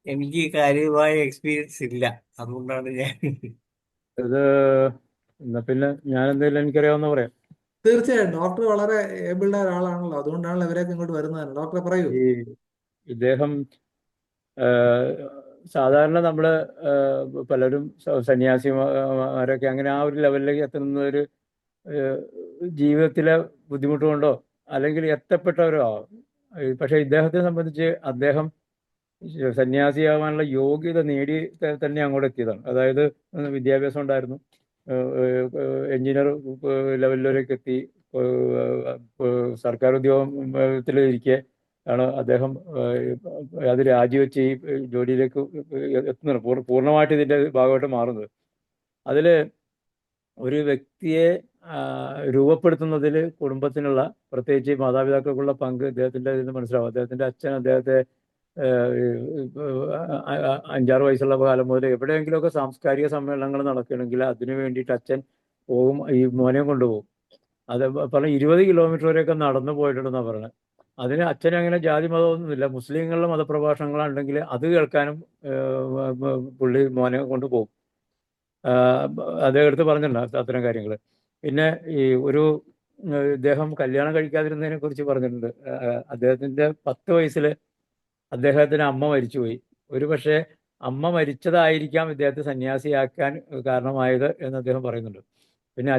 എനിക്ക് കാര്യമായ എക്സ്പീരിയൻസ് ഇല്ല, അതുകൊണ്ടാണ് ഞാൻ ഇത് എന്നാ പിന്നെ ഞാൻ എന്തെങ്കിലും എനിക്കറിയാവുന്ന പറയാം. തീർച്ചയായും ഡോക്ടർ വളരെ ഏബിൾഡ് ആയ ഒരാളാണല്ലോ, അതുകൊണ്ടാണല്ലോ ഇവരൊക്കെ ഇങ്ങോട്ട് വരുന്നത്. ഡോക്ടറെ പറയൂ. ഈ ഇദ്ദേഹം സാധാരണ നമ്മള് പലരും സന്യാസിമാരൊക്കെ അങ്ങനെ ആ ഒരു ലെവലിലേക്ക് എത്തുന്ന ഒരു ജീവിതത്തിലെ ബുദ്ധിമുട്ട് കൊണ്ടോ അല്ലെങ്കിൽ എത്തപ്പെട്ടവരോ ആവാം. പക്ഷെ ഇദ്ദേഹത്തെ സംബന്ധിച്ച് അദ്ദേഹം സന്യാസിയാവാനുള്ള യോഗ്യത നേടി തന്നെ അങ്ങോട്ട് എത്തിയതാണ്. അതായത് വിദ്യാഭ്യാസം ഉണ്ടായിരുന്നു, എഞ്ചിനീയർ ലെവലിലേക്ക് എത്തി, സർക്കാർ ഉദ്യോഗത്തിലിരിക്കെ ആണ് അദ്ദേഹം അത് രാജിവെച്ച് ഈ ജോലിയിലേക്ക് എത്തുന്നത്, പൂർണ്ണമായിട്ട് ഇതിന്റെ ഭാഗമായിട്ട് മാറുന്നത്. അതില് ഒരു വ്യക്തിയെ രൂപപ്പെടുത്തുന്നതിൽ കുടുംബത്തിനുള്ള, പ്രത്യേകിച്ച് മാതാപിതാക്കൾക്കുള്ള പങ്ക് അദ്ദേഹത്തിന്റെ ഇതിന് മനസ്സിലാവും. അദ്ദേഹത്തിന്റെ അച്ഛൻ അദ്ദേഹത്തെ 5-6 വയസ്സുള്ള കാലം മുതൽ എവിടെയെങ്കിലുമൊക്കെ സാംസ്കാരിക സമ്മേളനങ്ങൾ നടക്കുകയാണെങ്കിൽ അതിനു വേണ്ടിയിട്ട് അച്ഛൻ പോകും, ഈ മോനെ കൊണ്ടുപോകും. അത് പറഞ്ഞ 20 കിലോമീറ്റർ വരെയൊക്കെ നടന്നു പോയിട്ടുണ്ടെന്നാണ് പറയുന്നത്. അതിന് അച്ഛന് അങ്ങനെ ജാതി മതമൊന്നുമില്ല, മുസ്ലിങ്ങളുടെ മതപ്രഭാഷണങ്ങളുണ്ടെങ്കിൽ അത് കേൾക്കാനും പുള്ളി മോനെ കൊണ്ടുപോകും. അദ്ദേഹം എടുത്ത് പറഞ്ഞിട്ടുണ്ട് അത്തരം കാര്യങ്ങൾ. പിന്നെ ഈ ഇദ്ദേഹം കല്യാണം കഴിക്കാതിരുന്നതിനെ കുറിച്ച് പറഞ്ഞിട്ടുണ്ട്. അദ്ദേഹത്തിന്റെ 10 വയസ്സിൽ അദ്ദേഹത്തിന് അമ്മ മരിച്ചുപോയി. ഒരുപക്ഷെ അമ്മ മരിച്ചതായിരിക്കാം ഇദ്ദേഹത്തെ സന്യാസിയാക്കാൻ കാരണമായത് എന്ന് അദ്ദേഹം പറയുന്നുണ്ട്. പിന്നെ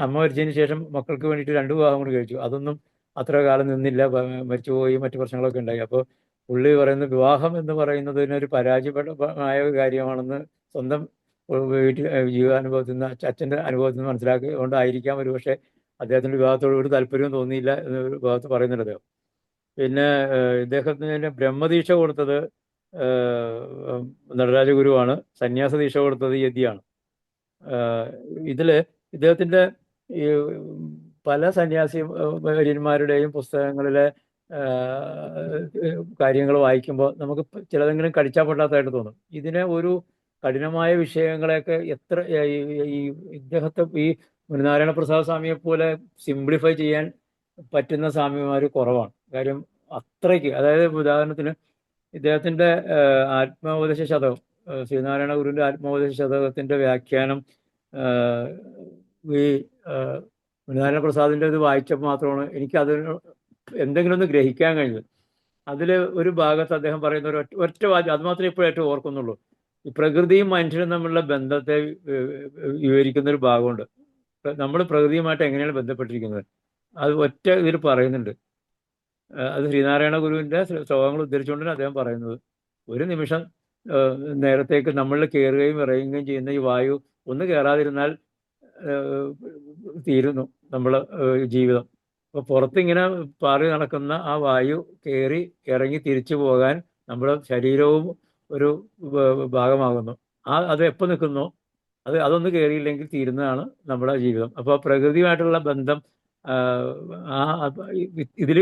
അമ്മ മരിച്ചതിന് ശേഷം മക്കൾക്ക് വേണ്ടിയിട്ട് 2 വിവാഹം കൂടി കഴിച്ചു. അതൊന്നും അത്ര കാലം നിന്നില്ല, മരിച്ചുപോയി, മറ്റു പ്രശ്നങ്ങളൊക്കെ ഉണ്ടായി. അപ്പോൾ പുള്ളി പറയുന്നത് വിവാഹം എന്ന് പറയുന്നതിനൊരു പരാജയമായ കാര്യമാണെന്ന് സ്വന്തം വീട്ടിൽ ജീവിതാനുഭവത്തിൽ നിന്ന്, അച്ഛൻ്റെ അനുഭവത്തിൽ നിന്ന് മനസ്സിലാക്കിക്കൊണ്ടായിരിക്കാം ഒരുപക്ഷെ അദ്ദേഹത്തിന്റെ വിവാഹത്തോട് ഒരു താല്പര്യവും തോന്നിയില്ല എന്ന് വിവാഹത്തിൽ പറയുന്നുണ്ട് അദ്ദേഹം. പിന്നെ ഇദ്ദേഹത്തിന് ബ്രഹ്മദീക്ഷ കൊടുത്തത് നടരാജഗുരുവാണ്, സന്യാസ ദീക്ഷ കൊടുത്തത് യതിയാണ്. ഇതില് ഇദ്ദേഹത്തിന്റെ ഈ പല സന്യാസിമാരുടെയും പുസ്തകങ്ങളിലെ കാര്യങ്ങൾ വായിക്കുമ്പോൾ നമുക്ക് ചിലതെങ്കിലും കടിച്ചാൽ പൊട്ടാത്തതായിട്ട് തോന്നും. ഇതിനെ ഒരു കഠിനമായ വിഷയങ്ങളെയൊക്കെ എത്ര ഈ ഇദ്ദേഹത്തെ ഈ നാരായണ പ്രസാദ് സ്വാമിയെ പോലെ സിംപ്ലിഫൈ ചെയ്യാൻ പറ്റുന്ന സ്വാമിമാർ കുറവാണ്. കാര്യം അത്രയ്ക്ക്, അതായത് ഉദാഹരണത്തിന് ഇദ്ദേഹത്തിന്റെ ആത്മോപദേശ ശതകം, ശ്രീനാരായണ ഗുരുവിന്റെ ആത്മോപദേശ ശതകത്തിന്റെ വ്യാഖ്യാനം ഈ നാരായണ പ്രസാദിന്റെ ഇത് വായിച്ചപ്പോൾ മാത്രമാണ് എനിക്ക് അതിന് എന്തെങ്കിലും ഒന്ന് ഗ്രഹിക്കാൻ കഴിഞ്ഞത്. അതിൽ ഒരു ഭാഗത്ത് അദ്ദേഹം പറയുന്ന ഒറ്റ വാചകം, അത് മാത്രമേ ഇപ്പോഴും ഏറ്റവും ഓർക്കുന്നുള്ളൂ. ഈ പ്രകൃതിയും മനുഷ്യനും തമ്മിലുള്ള ബന്ധത്തെ വിവരിക്കുന്ന ഒരു ഭാഗമുണ്ട്. നമ്മൾ പ്രകൃതിയുമായിട്ട് എങ്ങനെയാണ് ബന്ധപ്പെട്ടിരിക്കുന്നത്, അത് ഒറ്റ ഇതിൽ പറയുന്നുണ്ട്. അത് ശ്രീനാരായണ ഗുരുവിന്റെ ശ്ലോകങ്ങൾ ഉദ്ധരിച്ചുകൊണ്ടാണ് അദ്ദേഹം പറയുന്നത്. ഒരു നിമിഷം നേരത്തേക്ക് നമ്മളിൽ കയറുകയും ഇറങ്ങുകയും ചെയ്യുന്ന ഈ വായു ഒന്ന് കയറാതിരുന്നാൽ തീരുന്നു നമ്മളെ ജീവിതം. അപ്പോൾ പുറത്തിങ്ങനെ പാറി നടക്കുന്ന ആ വായു കയറി ഇറങ്ങി തിരിച്ചു പോകാൻ നമ്മുടെ ശരീരവും ഒരു ഭാഗമാകുന്നു. അത് എപ്പോൾ നിൽക്കുന്നോ അതൊന്ന് കയറിയില്ലെങ്കിൽ തീരുന്നതാണ് നമ്മുടെ ജീവിതം. അപ്പോൾ പ്രകൃതിയുമായിട്ടുള്ള ബന്ധം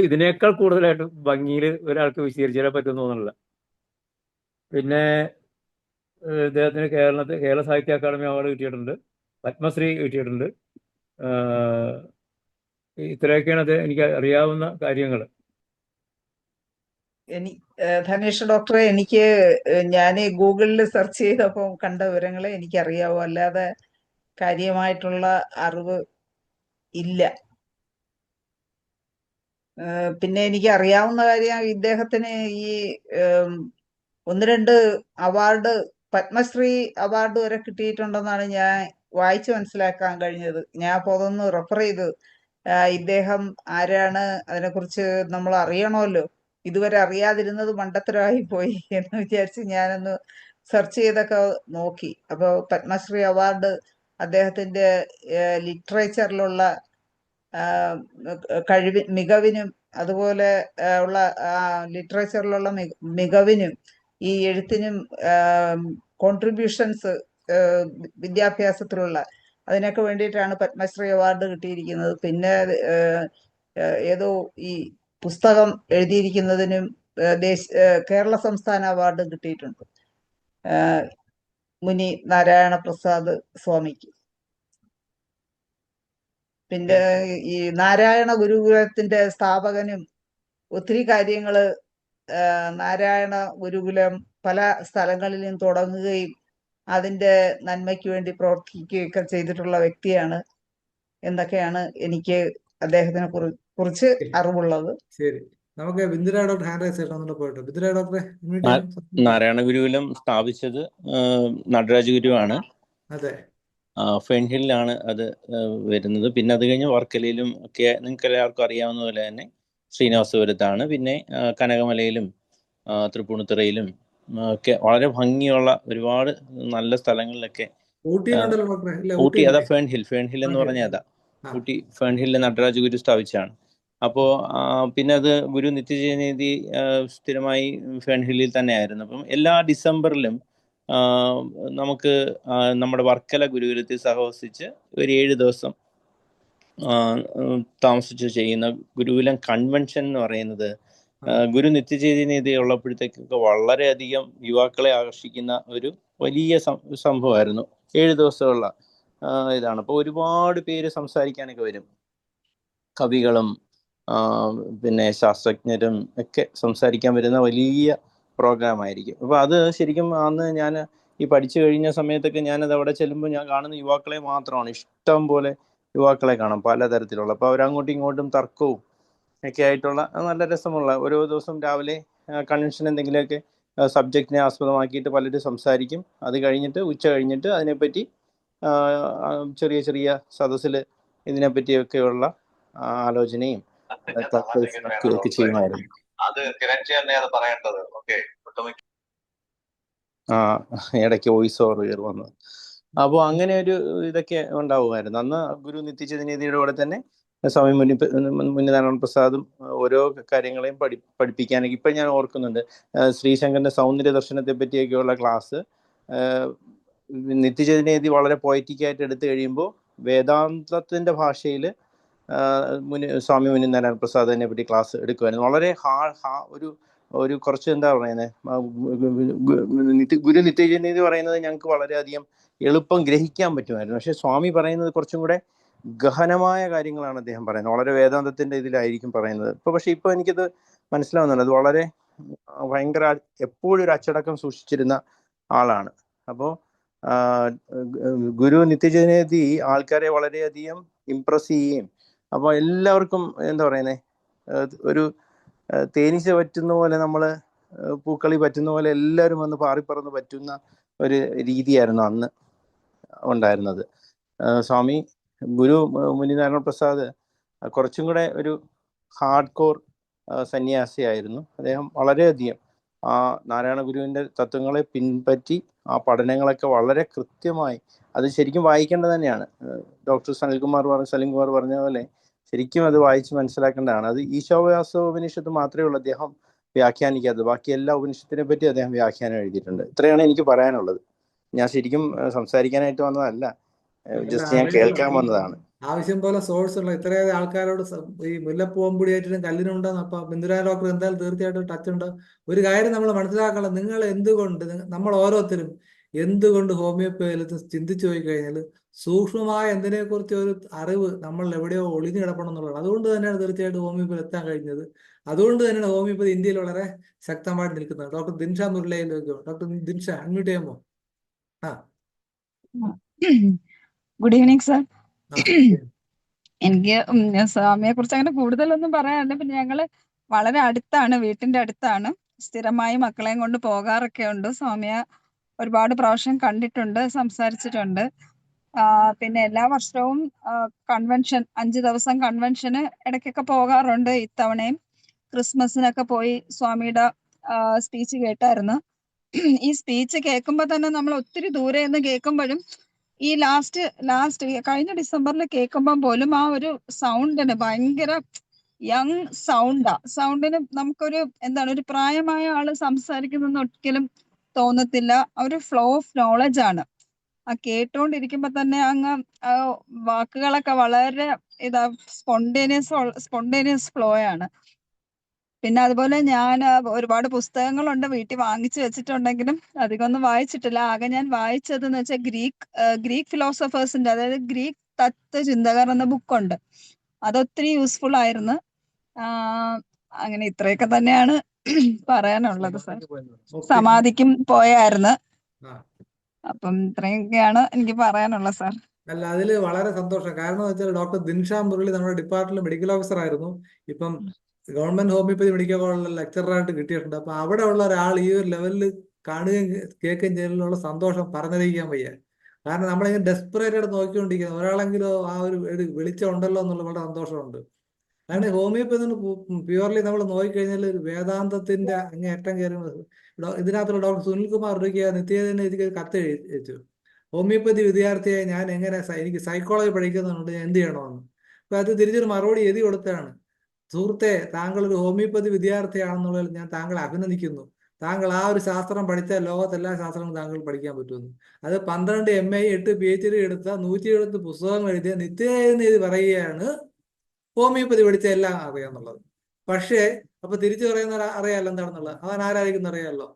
ഇതിനേക്കാൾ കൂടുതലായിട്ട് ഭംഗിയിൽ ഒരാൾക്ക് വിശദീകരിച്ചാൽ പറ്റുമെന്ന് തോന്നുന്നില്ല. പിന്നെ ഇദ്ദേഹത്തിന് കേരള സാഹിത്യ അക്കാദമി അവാർഡ് കിട്ടിയിട്ടുണ്ട്, പത്മശ്രീ കിട്ടിയിട്ടുണ്ട്. ഇത്രയൊക്കെയാണ് എനിക്ക് അറിയാവുന്ന കാര്യങ്ങൾ. ധനേഷ് ഡോക്ടറെ, ഞാൻ ഗൂഗിളിൽ സെർച്ച് ചെയ്തപ്പോൾ കണ്ട വിവരങ്ങളെ എനിക്കറിയാവൂ, അല്ലാതെ കാര്യമായിട്ടുള്ള അറിവ് ഇല്ല. പിന്നെ എനിക്ക് അറിയാവുന്ന കാര്യം, ഇദ്ദേഹത്തിന് ഈ 1-2 അവാർഡ്, പത്മശ്രീ അവാർഡ് വരെ കിട്ടിയിട്ടുണ്ടെന്നാണ് ഞാൻ വായിച്ചു മനസ്സിലാക്കാൻ കഴിഞ്ഞത്. ഞാൻ അപ്പോൾ അതൊന്ന് റെഫർ ചെയ്ത്, ഇദ്ദേഹം ആരാണ്, അതിനെക്കുറിച്ച് നമ്മൾ അറിയണമല്ലോ, ഇതുവരെ അറിയാതിരുന്നത് മണ്ടത്തരമായി പോയി എന്ന് വിചാരിച്ച് ഞാനൊന്ന് സെർച്ച് ചെയ്തൊക്കെ നോക്കി. അപ്പോൾ പത്മശ്രീ അവാർഡ് അദ്ദേഹത്തിന്റെ ലിറ്ററേച്ചറിലുള്ള മികവിനും അതുപോലെ ഉള്ള ലിറ്ററേച്ചറിലുള്ള മികവിനും ഈ എഴുത്തിനും കോൺട്രിബ്യൂഷൻസ് വിദ്യാഭ്യാസത്തിലുള്ള അതിനൊക്കെ വേണ്ടിയിട്ടാണ് പത്മശ്രീ അവാർഡ് കിട്ടിയിരിക്കുന്നത്. പിന്നെ ഏതോ ഈ പുസ്തകം എഴുതിയിരിക്കുന്നതിനും കേരള സംസ്ഥാന അവാർഡ് കിട്ടിയിട്ടുണ്ട്. മുനി നാരായണ പ്രസാദ് സ്വാമിക്ക്. പിന്നെ ഈ നാരായണ ഗുരുകുലത്തിന്റെ സ്ഥാപകനും ഒത്തിരി കാര്യങ്ങള് നാരായണ ഗുരുകുലം പല സ്ഥലങ്ങളിലും തുടങ്ങുകയും അതിന്റെ നന്മയ്ക്ക് വേണ്ടി പ്രവർത്തിക്കുകയൊക്കെ ചെയ്തിട്ടുള്ള വ്യക്തിയാണ് എന്നൊക്കെയാണ് എനിക്ക് അദ്ദേഹത്തിനെ കുറിച്ച് അറിവുള്ളത്. ശരി, നമുക്ക് ബിന്ദുരാ ഡോക്ടർ ഹാൻഡ് റൈസ് ചെയ്യണമെന്നുള്ള പോയിട്ട്. ബിന്ദുരാ ഡോക്ടറെ unmute ചെയ്യാൻ സംസാരിക്കാം. നാരായണ ഗുരുകുലം സ്ഥാപിച്ചത് നടരാജ ഗുരുവാണ്. അതെ, ഫെൺഹില്ലാണ് അത് വരുന്നത്. പിന്നെ അത് കഴിഞ്ഞ് വർക്കലയിലും ഒക്കെ നിങ്ങൾക്ക് എല്ലാവർക്കും അറിയാവുന്ന പോലെ തന്നെ ശ്രീനിവാസപുരത്താണ്. പിന്നെ കനകമലയിലും തൃപ്പൂണിത്തുറയിലും ഒക്കെ വളരെ ഭംഗിയുള്ള ഒരുപാട് നല്ല സ്ഥലങ്ങളിലൊക്കെ. ഊട്ടിയിലുണ്ടല്ലോ ഡോക്ടറെ, ഇല്ല ഊട്ടി അതാ ഊട്ടിയില്ലേ? ഫേൺഹിൽ എന്ന് പറഞ്ഞ അതാ. ആ, ഊട്ടി ഫേൺഹില്ല് നടരാജ ഗുരു സ്ഥാപിച്ചാണ്. അപ്പോൾ പിന്നെ അത് ഗുരു നിത്യജയനീതി സ്ഥിരമായി ഫേൺഹില്ലിൽ തന്നെ ആയിരുന്നു. അപ്പം എല്ലാ ഡിസംബറിലും നമുക്ക് നമ്മുടെ വർക്കല ഗുരുകുലത്തിൽ സഹവസിച്ച് ഒരു 7 ദിവസം താമസിച്ച് ചെയ്യുന്ന ഗുരുകുലം കൺവെൻഷൻ എന്ന് പറയുന്നത് ഗുരു നിത്യചൈതന്യത ഉള്ളപ്പോഴത്തേക്കൊക്കെ വളരെയധികം യുവാക്കളെ ആകർഷിക്കുന്ന ഒരു വലിയ സംഭവമായിരുന്നു. 7 ദിവസമുള്ള ഇതാണ്. അപ്പോൾ ഒരുപാട് പേര് സംസാരിക്കാനൊക്കെ വരും. കവികളും പിന്നെ ശാസ്ത്രജ്ഞരും ഒക്കെ സംസാരിക്കാൻ വരുന്ന വലിയ പ്രോഗ്രാം ആയിരിക്കും. അപ്പോൾ അത് ശരിക്കും അന്ന് ഞാൻ ഈ പഠിച്ചു കഴിഞ്ഞ സമയത്തൊക്കെ ഞാനത് അവിടെ ചെല്ലുമ്പോൾ ഞാൻ കാണുന്ന യുവാക്കളെ മാത്രമാണ്. ഇഷ്ടം പോലെ യുവാക്കളെ കാണാം പലതരത്തിലുള്ള. അപ്പോൾ അവരങ്ങോട്ടും ഇങ്ങോട്ടും തർക്കവും ഒക്കെ ആയിട്ടുള്ള നല്ല രസമുള്ള ഓരോ ദിവസം രാവിലെ കൺവെൻഷൻ എന്തെങ്കിലുമൊക്കെ സബ്ജക്റ്റിനെ ആസ്പദമാക്കിയിട്ട് പലരും സംസാരിക്കും. അത് കഴിഞ്ഞിട്ട് ഉച്ച കഴിഞ്ഞിട്ട് അതിനെപ്പറ്റി ചെറിയ ചെറിയ സദസ്സിൽ ഇതിനെപ്പറ്റിയൊക്കെയുള്ള ആലോചനയും ഒക്കെ ചെയ്യുമായിരുന്നു. ഇടയ്ക്ക് വോയിസ് ഓവർ കയറി വന്നത്. അപ്പോൾ അങ്ങനെ ഒരു ഇതൊക്കെ ഉണ്ടാവുമായിരുന്നു. അന്ന് ഗുരു നിത്യചൈതന്യതയുടെ കൂടെ തന്നെ സ്വാമി മുനിനാരായണ പ്രസാദും ഓരോ കാര്യങ്ങളെയും പഠിപ്പിക്കാനൊക്കെ ഇപ്പം ഞാൻ ഓർക്കുന്നുണ്ട്. ശ്രീശങ്കരന്റെ സൗന്ദര്യ ദർശനത്തെ പറ്റിയൊക്കെയുള്ള ക്ലാസ് നിത്യചൈതന്യതി വളരെ പോയറ്റിക്കായിട്ട് എടുത്തു കഴിയുമ്പോൾ വേദാന്തത്തിന്റെ ഭാഷയിൽ സ്വാമി മുനിനാരായണ പ്രസാദിനെ പറ്റി ക്ലാസ് എടുക്കുമായിരുന്നു. വളരെ ഒരു കുറച്ച് എന്താ പറയുന്നത്, ഗുരു നിത്യചൈതന്യതി പറയുന്നത് ഞങ്ങൾക്ക് വളരെയധികം എളുപ്പം ഗ്രഹിക്കാൻ പറ്റുമായിരുന്നു. പക്ഷെ സ്വാമി പറയുന്നത് കുറച്ചും കൂടെ ഗഹനമായ കാര്യങ്ങളാണ് അദ്ദേഹം പറയുന്നത്. വളരെ വേദാന്തത്തിന്റെ ഇതിലായിരിക്കും പറയുന്നത്. പക്ഷെ ഇപ്പൊ എനിക്കത് മനസ്സിലാവുന്നുണ്ട്. അത് വളരെ ഭയങ്കര എപ്പോഴും ഒരു അച്ചടക്കം സൂക്ഷിച്ചിരുന്ന ആളാണ്. അപ്പോൾ ഗുരു നിത്യചൈതന്യതി ആൾക്കാരെ വളരെയധികം ഇംപ്രസ് ചെയ്യുകയും അപ്പോൾ എല്ലാവർക്കും എന്താ പറയുന്നത്, ഒരു തേനീച്ച പറ്റുന്ന പോലെ, നമ്മൾ പൂക്കളി പറ്റുന്ന പോലെ എല്ലാവരും വന്ന് പാറിപ്പറന്ന് പറ്റുന്ന ഒരു രീതിയായിരുന്നു അന്ന് ഉണ്ടായിരുന്നത്. സ്വാമി ഗുരു മുനിനാരായണ പ്രസാദ് കുറച്ചും കൂടെ ഒരു ഹാർഡ് കോർ സന്യാസിയായിരുന്നു. അദ്ദേഹം വളരെയധികം ആ നാരായണ ഗുരുവിൻ്റെ തത്വങ്ങളെ പിൻപറ്റി ആ പഠനങ്ങളൊക്കെ വളരെ കൃത്യമായി, അത് ശരിക്കും വായിക്കേണ്ടത് തന്നെയാണ്. ഡോക്ടർ സലിംകുമാർ പറഞ്ഞ പോലെ ശരിക്കും അത് വായിച്ച് മനസ്സിലാക്കേണ്ടതാണ്. അത് ഈശാവാസ ഉപനിഷത്ത് മാത്രമേ ഉള്ളൂ അദ്ദേഹം വ്യാഖ്യാനിക്കാത്തത്. ബാക്കി എല്ലാ ഉപനിഷത്തിനെ പറ്റി അദ്ദേഹം വ്യാഖ്യാനം എഴുതിയിട്ടുണ്ട്. ഇത്രയാണ് എനിക്ക് പറയാനുള്ളത്. ഞാൻ ശരിക്കും സംസാരിക്കാനായിട്ട് വന്നതല്ല, ജസ്റ്റ് ഞാൻ കേൾക്കാൻ വന്നതാണ്. ആവശ്യം പോലെ സോഴ്സ് ഉള്ള ഇത്രയേറെ ആൾക്കാരോട് ഈ മുല്ലപ്പൂമ്പൊടിയായിട്ടും കല്ലിനുണ്ടെന്ന് അപ്പൊ ബിന്ദുരായ ഡോക്ടർ എന്തായാലും തീർച്ചയായിട്ടും ടച്ച് ഉണ്ട്. ഒരു കാര്യം നമ്മൾ മനസ്സിലാക്കണം, നിങ്ങൾ എന്തുകൊണ്ട് നമ്മൾ ഓരോരുത്തരും എന്തുകൊണ്ട് ഹോമിയോപ്പതിയിൽ ചിന്തിച്ചു പോയി കഴിഞ്ഞാൽ സൂക്ഷ്മമായ എന്തിനെ കുറിച്ച് ഒരു അറിവ് നമ്മൾ എവിടെയോ ഒളിഞ്ഞു കിടപ്പണം എന്നുള്ളതാണ്. അതുകൊണ്ട് തന്നെയാണ് തീർച്ചയായിട്ടും ഹോമിയോപ്പതി എത്താൻ കഴിഞ്ഞത്. അതുകൊണ്ട് തന്നെയാണ് ഹോമിയോപ്പതി ഇന്ത്യയിൽ വളരെ ശക്തമായിട്ട് നിൽക്കുന്നത്. ഡോക്ടർ ദിൻഷ മുരളിയിലേക്ക്. ഡോക്ടർ ദിൻഷ അൺമ്യൂട്ട് ചെയ്യുമോ? Good evening sir. എനിക്ക് സ്വാമിയെ കുറിച്ച് അങ്ങനെ കൂടുതലൊന്നും പറയാനില്ല. പിന്നെ ഞങ്ങള് വളരെ അടുത്താണ്, വീട്ടിന്റെ അടുത്താണ്. സ്ഥിരമായി മക്കളെയും കൊണ്ട് പോകാറൊക്കെ ഉണ്ട്. സ്വാമിയെ ഒരുപാട് പ്രാവശ്യം കണ്ടിട്ടുണ്ട്, സംസാരിച്ചിട്ടുണ്ട്. പിന്നെ എല്ലാ വർഷവും കൺവെൻഷൻ 5 ദിവസം കൺവെൻഷന് ഇടയ്ക്കൊക്കെ പോകാറുണ്ട്. ഇത്തവണയും ക്രിസ്മസിനൊക്കെ പോയി സ്വാമിയുടെ സ്പീച്ച് കേട്ടായിരുന്നു. ഈ സ്പീച്ച് കേൾക്കുമ്പോ തന്നെ നമ്മൾ ഒത്തിരി ദൂരെ നിന്ന് കേൾക്കുമ്പോഴും ഈ ലാസ്റ്റ് കഴിഞ്ഞ ഡിസംബറിൽ കേൾക്കുമ്പോൾ പോലും ആ ഒരു സൗണ്ടിന് ഭയങ്കര യങ് സൗണ്ടിന് നമുക്കൊരു എന്താണ്, ഒരു പ്രായമായ ആള് സംസാരിക്കുന്നതെന്ന് ഒരിക്കലും തോന്നത്തില്ല. ഒരു ഫ്ലോ ഓഫ് നോളജ് ആണ്. ആ കേട്ടോണ്ടിരിക്കുമ്പോ തന്നെ അങ്ങ് വാക്കുകളൊക്കെ വളരെ സ്പോണ്ടേനിയസ് ഫ്ലോ ആണ്. പിന്നെ അതുപോലെ ഞാൻ ഒരുപാട് പുസ്തകങ്ങളുണ്ട് വീട്ടിൽ വാങ്ങിച്ചു വെച്ചിട്ടുണ്ടെങ്കിലും അധികമൊന്നും വായിച്ചിട്ടില്ല. ആകെ ഞാൻ വായിച്ചതെന്ന് വെച്ചാൽ ഗ്രീക്ക് ഫിലോസഫേഴ്സിന്റെ, അതായത് ഗ്രീക്ക് തത്വചിന്തകർ എന്ന ബുക്കുണ്ട്. അതൊത്തിരി യൂസ്ഫുൾ ആയിരുന്നു. അങ്ങനെ ഇത്രയൊക്കെ തന്നെയാണ് പറയാനുള്ളത് സാർ. ഓക്കെ. സമാധിക്കും പോയായിരുന്നു. ആ അപ്പം ഇത്രയൊക്കെയാണ് എനിക്ക് പറയാനുള്ളത് സാർ. അല്ല, അതിൽ വളരെ സന്തോഷം. കാരണം എന്ന് വെച്ചാൽ ഡോക്ടർ ദിൻഷാ മുരളി നമ്മുടെ ഡിപ്പാർട്ട്മെന്റ് മെഡിക്കൽ ഓഫീസർ ആയിരുന്നു. ഇപ്പം ഗവൺമെന്റ് ഹോമിയോപ്പതി മെഡിക്കൽ കോളേജിലെ ലെക്ചറായിട്ട് കിട്ടിയിട്ടുണ്ട്. അപ്പൊ അവിടെ ഉള്ള ഒരാൾ ഈ ഒരു ലെവലിൽ കാണുകയും കേൾക്കുകയും ചെയ്യുന്നതിലുള്ള സന്തോഷം പറഞ്ഞറിയിക്കാൻ വയ്യ. കാരണം നമ്മളിങ്ങനെ ഡെസ്പറേറ്റ് ആയിട്ട് നോക്കിക്കൊണ്ടിരിക്കുന്നത് ഒരാളെങ്കിലും ആ ഒരു വെളിച്ചം ഉണ്ടല്ലോ എന്നുള്ള വളരെ സന്തോഷമുണ്ട്. കാരണം ഹോമിയോപ്പതി പ്യുവർലി നമ്മൾ നോക്കിക്കഴിഞ്ഞാൽ ഒരു വേദാന്തത്തിന്റെ അങ്ങേയറ്റം കയറി ഇതിനകത്തുള്ള ഡോക്ടർ സുനിൽകുമാർ ഒരിക്കൽ നിത്യേന എനിക്ക് കത്ത് എഴുതിച്ചു. ഹോമിയോപ്പതി വിദ്യാർത്ഥിയായി ഞാൻ എങ്ങനെ എനിക്ക് സൈക്കോളജി പഠിക്കുന്നുണ്ട്, ഞാൻ എന്ത് ചെയ്യണമെന്ന്. അപ്പൊ അത് തിരിച്ചൊരു മറുപടി എഴുതി കൊടുത്തതാണ്. സുഹൃത്തെ, താങ്കൾ ഒരു ഹോമിയോപ്പതി വിദ്യാർത്ഥിയാണെന്നുള്ളതിൽ ഞാൻ താങ്കളെ അഭിനന്ദിക്കുന്നു. താങ്കൾ ആ ഒരു ശാസ്ത്രം പഠിച്ചാൽ ലോകത്തെല്ലാ ശാസ്ത്രങ്ങളും താങ്കൾ പഠിക്കാൻ പറ്റുമെന്ന്. അത് 12 MA 8 PhD എടുത്ത 170 പുസ്തകങ്ങൾ എഴുതിയ നിത്യേന എഴുതി പറയുകയാണ് ഹോമിയോപ്പതി പഠിച്ച എല്ലാം അറിയാന്നുള്ളത്. പക്ഷേ അപ്പൊ തിരിച്ചു പറയുന്ന അറിയാമല്ലോ എന്താണെന്നുള്ളത്. അവൻ ആരായിരിക്കും അറിയാമല്ലോ.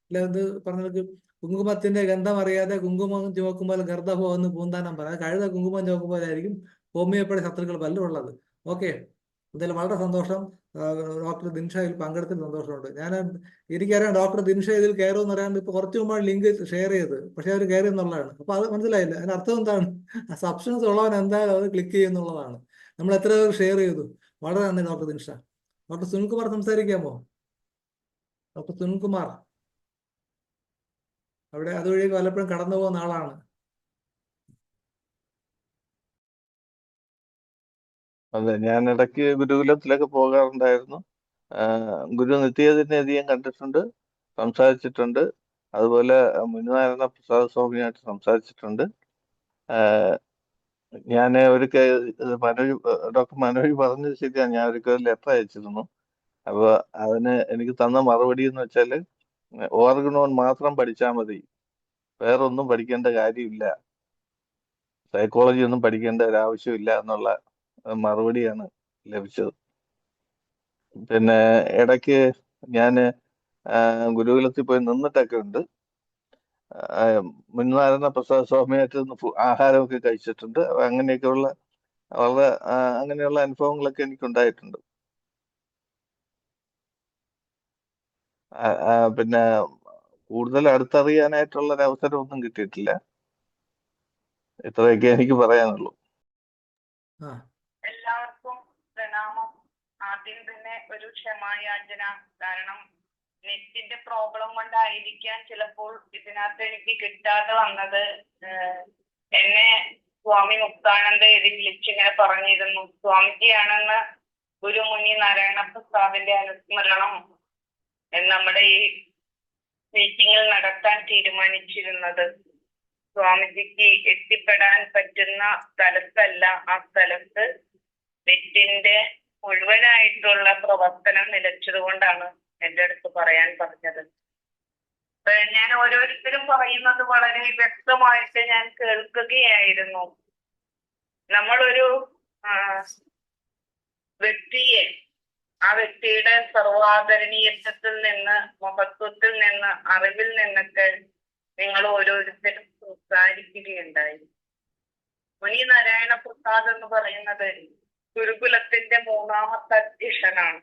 അല്ല, ഇത് പറഞ്ഞത് കുങ്കുമത്തിന്റെ ഗന്ധം അറിയാതെ കുങ്കുമം ചുവക്കുമ്പോൾ ഗർദ്ദഭോ എന്ന് പൂന്താനം പറയാം. കഴുത കുങ്കുമം ചുവക്കുമ്പോഴായിരിക്കും ഹോമിയോപ്പതി ശത്രുക്കൾ പലരും ഉള്ളത്. ഓക്കെ, എന്തായാലും വളരെ സന്തോഷം. ഡോക്ടർ ദിൻഷ ഇതിൽ പങ്കെടുത്തതിൽ സന്തോഷമുണ്ട്. എനിക്കറിയാം ഡോക്ടർ ദിൻഷ ഇതിൽ കയറുമെന്ന് അറിയാണ്ട് ഇപ്പൊ കുറച്ച് മുമ്പാണ് ലിങ്ക് ഷെയർ ചെയ്ത്, പക്ഷെ അവർ കയറി എന്നുള്ളതാണ്. അപ്പൊ അത് മനസ്സിലായില്ല. അതിന്റെ അർത്ഥം എന്താണ്? സബ്സ്റ്റൻസ് ഉള്ളവൻ എന്തായാലും അത് ക്ലിക്ക് ചെയ്യുന്നുള്ളതാണ്. നമ്മൾ എത്ര പേർ ഷെയർ ചെയ്തു. വളരെ നന്ദി ഡോക്ടർ ദിൻഷ. ഡോക്ടർ സുനിൽകുമാർ സംസാരിക്കാമോ? ഡോക്ടർ സുനിൽകുമാർ അവിടെ അതുവഴി പലപ്പോഴും കടന്നു പോകുന്ന ആളാണ്. അതെ, ഞാൻ ഇടയ്ക്ക് ഗുരുകുലത്തിലൊക്കെ പോകാറുണ്ടായിരുന്നു. ഗുരു നിത്യേതിനെ അധികം കണ്ടിട്ടുണ്ട്, സംസാരിച്ചിട്ടുണ്ട്. അതുപോലെ മുനിനാരായണ പ്രസാദ സ്വാമിയായിട്ട് സംസാരിച്ചിട്ടുണ്ട്. ഞാൻ ഡോക്ടർ മനോജ് പറഞ്ഞത് ശരിയാണ്. ഞാൻ ഒരിക്കൽ ലെറ്റർ അയച്ചിരുന്നു. അപ്പൊ അതിന് എനിക്ക് തന്ന മറുപടി എന്ന് വെച്ചാല് ഓർഗനോൺ മാത്രം പഠിച്ചാൽ മതി, വേറൊന്നും പഠിക്കേണ്ട കാര്യമില്ല, സൈക്കോളജി ഒന്നും പഠിക്കേണ്ട ഒരു ആവശ്യമില്ല എന്നുള്ള മറുപടിയാണ് ലഭിച്ചത്. പിന്നെ ഇടയ്ക്ക് ഞാൻ ഗുരുകുലത്തിൽ പോയി നിന്നിട്ടൊക്കെ ഉണ്ട്. മുൻനാരായണ പ്രസാദ സ്വാമിയായിട്ട് ആഹാരമൊക്കെ കഴിച്ചിട്ടുണ്ട്. അങ്ങനെയൊക്കെയുള്ള വളരെ അങ്ങനെയുള്ള അനുഭവങ്ങളൊക്കെ എനിക്കുണ്ടായിട്ടുണ്ട്. പിന്നെ കൂടുതൽ അടുത്തറിയാനായിട്ടുള്ള ഒരു അവസരമൊന്നും കിട്ടിയിട്ടില്ല. ഇത്രയൊക്കെ എനിക്ക് പറയാനുള്ളൂ. എല്ലാവർക്കും പ്രണാമം. ആദ്യം തന്നെ ഒരു ക്ഷമായാചന. കാരണം നെറ്റിന്റെ പ്രോബ്ലം കൊണ്ടായിരിക്കാം ചിലപ്പോൾ ഇതിനകത്ത് എനിക്ക് കിട്ടാതെ വന്നത്. എന്നെ സ്വാമി മുക്താനന്ദ എഴുതി വിളിച്ചിങ്ങനെ പറഞ്ഞിരുന്നു, സ്വാമിജിയാണെന്ന് ഗുരുമുനി നാരായണ പ്രസാദിന്റെ അനുസ്മരണം നമ്മുടെ ഈ മീറ്റിംഗിൽ നടത്താൻ തീരുമാനിച്ചിരുന്നത്. സ്വാമിജിക്ക് എത്തിപ്പെടാൻ പറ്റുന്ന സ്ഥലത്തല്ല, ആ സ്ഥലത്ത് നെറ്റിന്റെ മുഴുവനായിട്ടുള്ള പ്രവർത്തനം നിലച്ചതുകൊണ്ടാണ് എൻ്റെ അടുത്ത് പറയാൻ പറഞ്ഞത്. ഞാൻ ഓരോരുത്തരും പറയുന്നത് വളരെ വ്യക്തമായിട്ട് ഞാൻ കേൾക്കുകയായിരുന്നു. നമ്മളൊരു വ്യക്തിയെ, ആ വ്യക്തിയുടെ സർവാദരണീയത്വത്തിൽ നിന്ന്, മഹത്വത്തിൽ നിന്ന്, അറിവിൽ നിന്നൊക്കെ നിങ്ങൾ ഓരോരുത്തരും സംസാരിക്കുകയുണ്ടായി. മുനി നാരായണ പ്രസാദ് എന്ന് പറയുന്നത് ഗുരുകുലത്തിന്റെ 3ാമത്തെ അധ്യക്ഷനാണ്.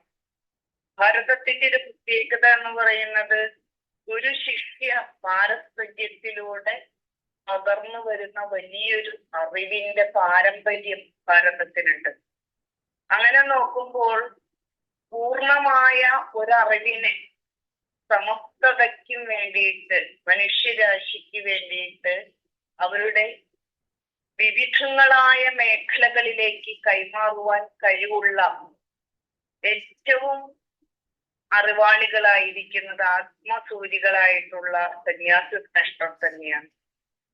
ഭാരതത്തിന്റെ ഒരു പ്രത്യേകത എന്ന് പറയുന്നത് ഗുരു ശിഷ്യ പാരസ്പര്യത്തിലൂടെ പകർന്നു വരുന്ന വലിയൊരു അറിവിന്റെ പാരമ്പര്യം ഭാരതത്തിനുണ്ട്. അങ്ങനെ നോക്കുമ്പോൾ പൂർണമായ ഒരറിവിനെ സമസ്തതയ്ക്കും വേണ്ടിയിട്ട്, മനുഷ്യരാശിക്ക് വേണ്ടിയിട്ട് അവരുടെ വിവിധങ്ങളായ മേഖലകളിലേക്ക് കൈമാറുവാൻ കഴിവുള്ള ഏറ്റവും അറിവാളികളായിരിക്കുന്നത് ആത്മസൂരികളായിട്ടുള്ള സന്യാസി ശ്രേഷ്ഠർ തന്നെയാണ്.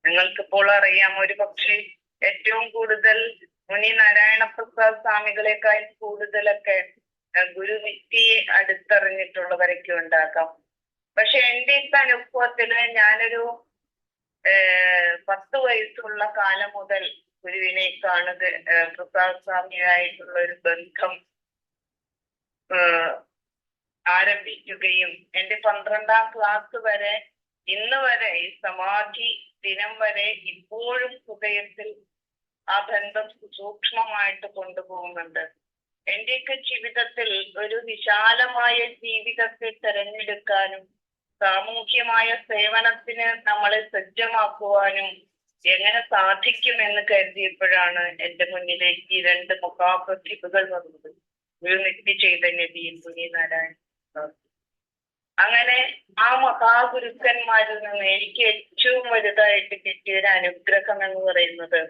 നിങ്ങൾക്കിപ്പോൾ അറിയാം, ഒരു പക്ഷേ ഏറ്റവും കൂടുതൽ മുനി നാരായണ പ്രസാദ് സ്വാമികളെക്കാൾ കൂടുതലൊക്കെ ഗുരു നിത്യയെ അടുത്തറിഞ്ഞിട്ടുള്ളവരൊക്കെ ഉണ്ടാകാം. പക്ഷെ എൻ്റെ ഈ അനുഭവത്തില് ഞാനൊരു 10 വയസ്സുള്ള കാലം മുതൽ ഗുരുവിനെ കാണുക, പ്രസാദ് സ്വാമിയായിട്ടുള്ള ഒരു ബന്ധം ആരംഭിക്കുകയും എന്റെ 12ാം ക്ലാസ് വരെ ഇന്ന് വരെ ഈ സമാധി ദിനം വരെ ഇപ്പോഴും ഹൃദയത്തിൽ ആ ബന്ധം സൂക്ഷ്മമായിട്ട് കൊണ്ടുപോകുന്നുണ്ട്. എന്റെയൊക്കെ ജീവിതത്തിൽ ഒരു വിശാലമായ ജീവിതത്തെ തെരഞ്ഞെടുക്കാനും സാമൂഹ്യമായ സേവനത്തിന് നമ്മളെ സജ്ജമാക്കുവാനും എങ്ങനെ സാധിക്കുമെന്ന് കരുതിയപ്പോഴാണ് എന്റെ മുന്നിലേക്ക് ഈ 2 മഹാപ്രതിഭകൾ വന്നത്. ഒരു നിത്യ ചൈതന്യതയും മുനിനാരായണ. അങ്ങനെ ആ മഹാഗുരുക്കന്മാരിൽ നിന്ന് എനിക്ക് ഏറ്റവും വലുതായിട്ട് കിട്ടിയ ഒരു അനുഗ്രഹം എന്ന് പറയുന്നത്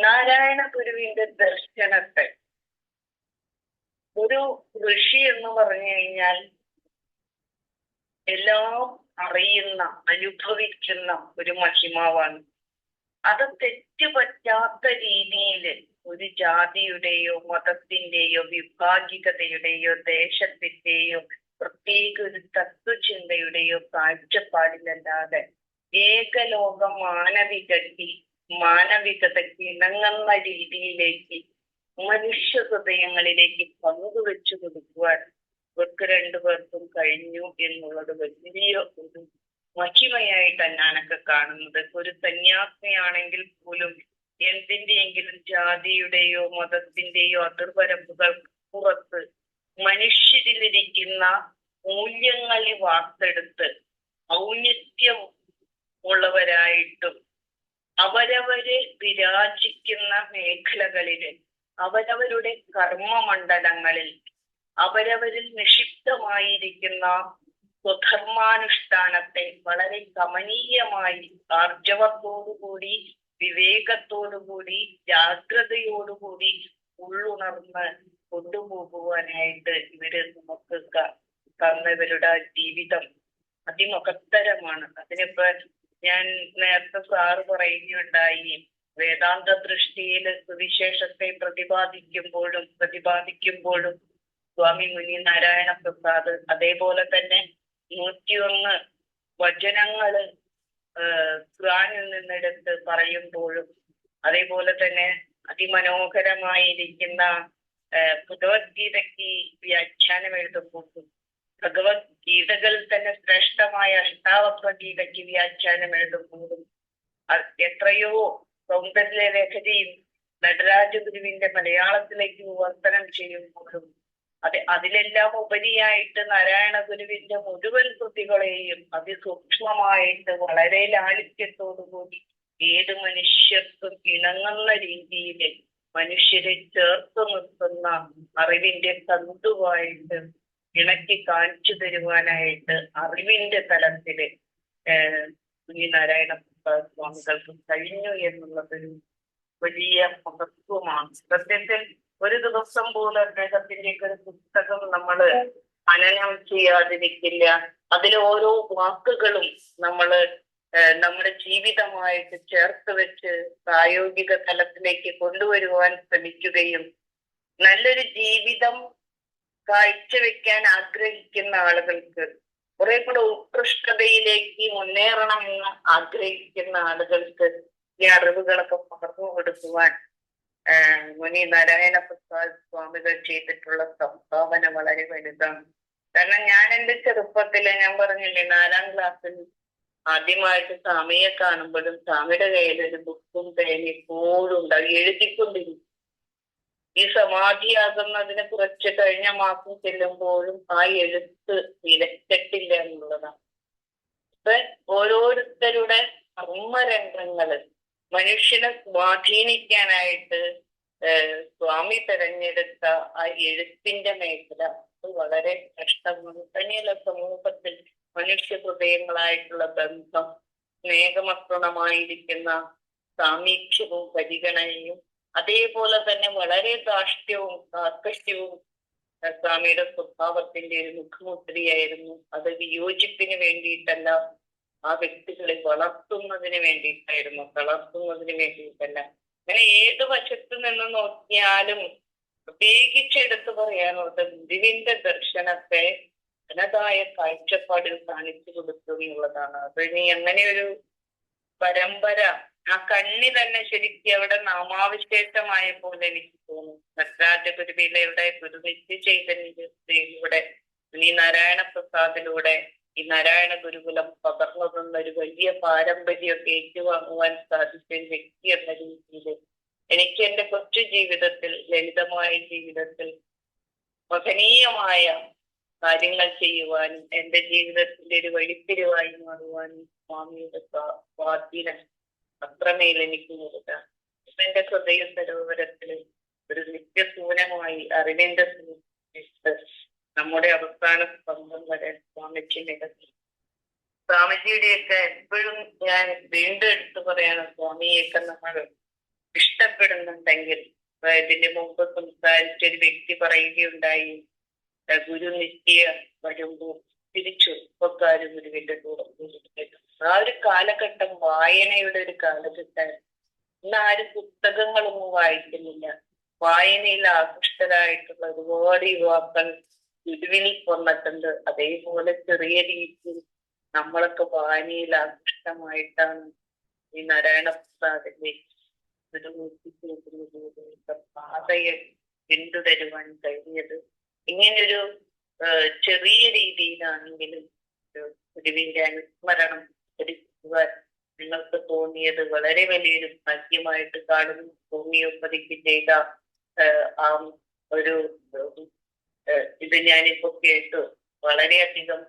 നാരായണ ഗുരുവിന്റെ ദർശനത്തെ. ഒരു ഋഷി എന്ന് പറഞ്ഞു കഴിഞ്ഞാൽ എല്ലാം അറിയുന്ന അനുഭവിക്കുന്ന ഒരു മഹിമാവാണ്. അത് തെറ്റുപറ്റാത്ത രീതിയിൽ ഒരു ജാതിയുടെയോ മതത്തിന്റെയോ വിഭാഗികതയുടെയോ ദേശത്തിന്റെയോ പ്രത്യേക ഒരു തത്വചിന്തയുടെയോ കാഴ്ചപ്പാടിലല്ലാതെ ഏകലോക മാനവികതയ്ക്ക് ഇണങ്ങുന്ന രീതിയിലേക്ക് മനുഷ്യ ഹൃദയങ്ങളിലേക്ക് പങ്കുവെച്ചു കൊടുക്കുവാൻ ഇവർക്ക് 2 പേർക്കും കഴിഞ്ഞു എന്നുള്ളത് വലിയ ഒരു മഹിമയായിട്ട് ഞാനൊക്കെ കാണുന്നത്. ഒരു സന്യാസിയാണെങ്കിൽ പോലും എന്തിന്റെയെങ്കിലും ജാതിയുടെയോ മതത്തിന്റെയോ അതിർവരമ്പുകൾ പുറത്ത് മനുഷ്യരിലിരിക്കുന്ന മൂല്യങ്ങളെ വാർത്തെടുത്ത് ഔന്നത്യം ഉള്ളവരായിട്ടും അവരവര് വിരാജിക്കുന്ന മേഖലകളില് അവരവരുടെ കർമ്മമണ്ഡലങ്ങളിൽ അവരവരിൽ നിക്ഷിപ്തമായിരിക്കുന്ന സ്വധർമാനുഷ്ഠാനത്തെ വളരെ കമനീയമായി ആർജവത്തോടുകൂടി വിവേകത്തോടുകൂടി ജാഗ്രതയോടുകൂടി ഉള്ളുണർന്ന് കൊണ്ടുപോകുവാനായിട്ട് ഇവര് നമുക്ക് തന്നവരുടെ ജീവിതം അതിമഹത്തരമാണ്. അതിനിപ്പോ ഞാൻ നേരത്തെ സാറ് പറയുകയുണ്ടായി, വേദാന്ത ദൃഷ്ടിയിൽ സുവിശേഷത്തെ പ്രതിപാദിക്കുമ്പോഴും സ്വാമി മുനി നാരായണ പ്രസാദ് അതേപോലെ തന്നെ 101 വചനങ്ങള് ഖുർആനിൽ നിന്നെടുത്ത് പറയുമ്പോഴും അതേപോലെ തന്നെ അതിമനോഹരമായിരിക്കുന്ന ഭഗവത്ഗീതയ്ക്ക് വ്യാഖ്യാനം എഴുതുമ്പോഴും ഭഗവത്ഗീതകളിൽ തന്നെ ശ്രേഷ്ഠമായ അഷ്ടാവക്രഗീതയ്ക്ക് വ്യാഖ്യാനം എഴുതുമ്പോഴും എത്രയോ സൗന്ദര്യലഹരിയും നടരാജഗുരുവിന്റെ മലയാളത്തിലേക്ക് വിവർത്തനം ചെയ്യുമ്പോഴും അതിലെല്ലാം ഉപരിയായിട്ട് നാരായണ ഗുരുവിന്റെ മുഴുവൻ കൃതികളെയും അതിസൂക്ഷ്മമായിട്ട് വളരെ ലാളിത്യത്തോടുകൂടി ഏത് മനുഷ്യർക്കും ഇണങ്ങുന്ന രീതിയിൽ മനുഷ്യരെ ചേർത്ത് നിർത്തുന്ന അറിവിന്റെ തന്തുവായിട്ട് ഇണക്കി കാണിച്ചു തരുവാനായിട്ട് അറിവിന്റെ തലത്തില് നാരായണ സ്വാമികൾക്ക് കഴിഞ്ഞു എന്നുള്ളതൊരു വലിയ മഹത്വമാണ്. സത്യത്തിൽ ഒരു ദിവസം പോലും അദ്ദേഹത്തിന്റെ ഒരു പുസ്തകം നമ്മള് മനനം ചെയ്യാതിരിക്കില്ല. അതിലെ ഓരോ വാക്കുകളും നമ്മള് നമ്മുടെ ജീവിതമായിട്ട് ചേർത്ത് വെച്ച് പ്രായോഗിക തലത്തിലേക്ക് കൊണ്ടുവരുവാൻ ശ്രമിക്കുകയും നല്ലൊരു ജീവിതം കാഴ്ചവെക്കാൻ ആഗ്രഹിക്കുന്ന ആളുകൾക്ക് കുറെ കൂടെ ഉത്കൃഷ്ടതയിലേക്ക് മുന്നേറണമെന്ന് ആഗ്രഹിക്കുന്ന ആളുകൾക്ക് ഈ അറിവുകളൊക്കെ പകർന്നു കൊടുക്കുവാൻ മുനി നാരായണ പ്രസാദ് സ്വാമികൾ ചെയ്തിട്ടുള്ള സംഭാവന വളരെ വലുതാണ്. കാരണം ഞാൻ എന്റെ ചെറുപ്പത്തില് ഞാൻ പറഞ്ഞില്ലേ 4ാം ക്ലാസ്സിൽ ആദ്യമായിട്ട് സ്വാമിയെ കാണുമ്പോഴും സ്വാമിയുടെ കയ്യിൽ ഒരു ബുക്കും പേനയും എപ്പോഴും ഉണ്ടാവും, എഴുതിക്കൊണ്ടിരിക്കും. ഈ സമാധിയാകുന്നതിന് കുറച്ച് കഴിഞ്ഞ മാസം ചെല്ലുമ്പോഴും ആ എഴുത്ത് നിലച്ചിട്ടില്ല എന്നുള്ളതാണ്. ഇപ്പൊ ഓരോരുത്തരുടെ കർമ്മരംഗങ്ങള് മനുഷ്യനെ സ്വാധീനിക്കാനായിട്ട് സ്വാമി തെരഞ്ഞെടുത്ത ആ എഴുത്തിന്റെ മേഖല വളരെ കഷ്ടമാണ്. തന്നെയല്ല സമൂഹത്തിൽ മനുഷ്യ ഹൃദയങ്ങളായിട്ടുള്ള ബന്ധം, സ്നേഹമസൃണമായിരിക്കുന്ന സാമീപ്യവും പരിഗണനയും അതേപോലെ തന്നെ വളരെ ധാർഷ്ട്യവും കാർക്കശ്യവും സ്വാമിയുടെ സ്വഭാവത്തിന്റെ ഒരു മുഖമുദ്രയായിരുന്നു. അത് വിയോജിപ്പിന് വേണ്ടിയിട്ടല്ല, ആ വ്യക്തികളെ വളർത്തുന്നതിന് വേണ്ടിയിട്ടായിരുന്നു, തളർത്തുന്നതിന് വേണ്ടിയിട്ടല്ല. അങ്ങനെ ഏത് വശത്ത് നിന്ന് നോക്കിയാലും പ്രത്യേകിച്ച് എടുത്തു പറയാനുള്ളത് ഗുരുവിന്റെ ദർശനത്തെ തനതായ കാഴ്ചപ്പാടിൽ കാണിച്ചു കൊടുക്കുക എന്നുള്ളതാണ്. അത് ഇനി അങ്ങനെ ഒരു പരമ്പര ആ കണ്ണി തന്നെ ശരിക്കും അവിടെ നാമാവിശേഷമായ പോലെ എനിക്ക് തോന്നുന്നു. നടരാജ ഗുരുവിലയുടെ ഗുരു നിത്യ ചൈതന്യയുടെ ഈ നാരായണ പ്രസാദിലൂടെ ഈ നാരായണ ഗുരുകുലം പകർന്നു തന്ന ഒരു വലിയ പാരമ്പര്യമൊക്കെ ഏറ്റുവാങ്ങുവാൻ സാധിച്ച ഒരു വ്യക്തി എന്ന രീതിയിൽ എനിക്ക് എന്റെ കൊച്ചു ജീവിതത്തിൽ, ലളിതമായ ജീവിതത്തിൽ മഹനീയമായ കാര്യങ്ങൾ ചെയ്യുവാനും എന്റെ ജീവിതത്തിന്റെ ഒരു വഴിത്തിരിവായി മാറുവാനും സ്വാമിയുടെ സ്വാധീനം അത്രമേൽ എനിക്ക് നൽകാം. എന്റെ ഹൃദയ സരോവരത്തിൽ ഒരു നിത്യസൂനമായി അറിവിന്റെ നമ്മുടെ അവസാന സ്പന്ദം വരെ സ്വാമിക്ക് നിരത്തി. സ്വാമിജിയുടെയൊക്കെ എപ്പോഴും ഞാൻ വീണ്ടും എടുത്തു പറയാണ്, സ്വാമിയൊക്കെ നമ്മൾ ഇഷ്ടപ്പെടുന്നുണ്ടെങ്കിൽ, ഇതിന്റെ മുമ്പ് സംസാരിച്ചൊരു വ്യക്തി പറയുകയുണ്ടായി, ഗുരു നിത്യ വരുമ്പോൾ തിരിച്ചു ഉപ്പക്കാര് ഗുരുവിന്റെ കൂടെ. ആ ഒരു കാലഘട്ടം വായനയുടെ ഒരു കാലഘട്ടം. ഇന്ന് ആരും പുസ്തകങ്ങളൊന്നും വായിക്കുന്നില്ല. വായനയിൽ ആകൃഷ്ടരായിട്ടുള്ള ഒരുപാട് യുവാക്കൾ ഗുരുവിൽ വന്നിട്ടുണ്ട്. അതേപോലെ ചെറിയ രീതിയിൽ നമ്മളൊക്കെ വായനയിൽ ആകൃഷ്ടമായിട്ടാണ് ഈ നാരായണ പ്രസാദിന്റെ പാതയെ പിന്തുടരുവാൻ കഴിഞ്ഞത്. ഇങ്ങനൊരു ചെറിയ രീതിയിലാണെങ്കിലും ഗുരുവിന്റെ അനുസ്മരണം ധരിക്കുവാൻ നിങ്ങൾക്ക് തോന്നിയത് വളരെ വലിയൊരു ഭാഗ്യമായിട്ട് കാണുന്നു. ഹോമിയോപ്പതിക്ക് ചെയ്ത ആ ഒരു ഇത് ഞാനിപ്പോ കേട്ടു. വളരെയധികം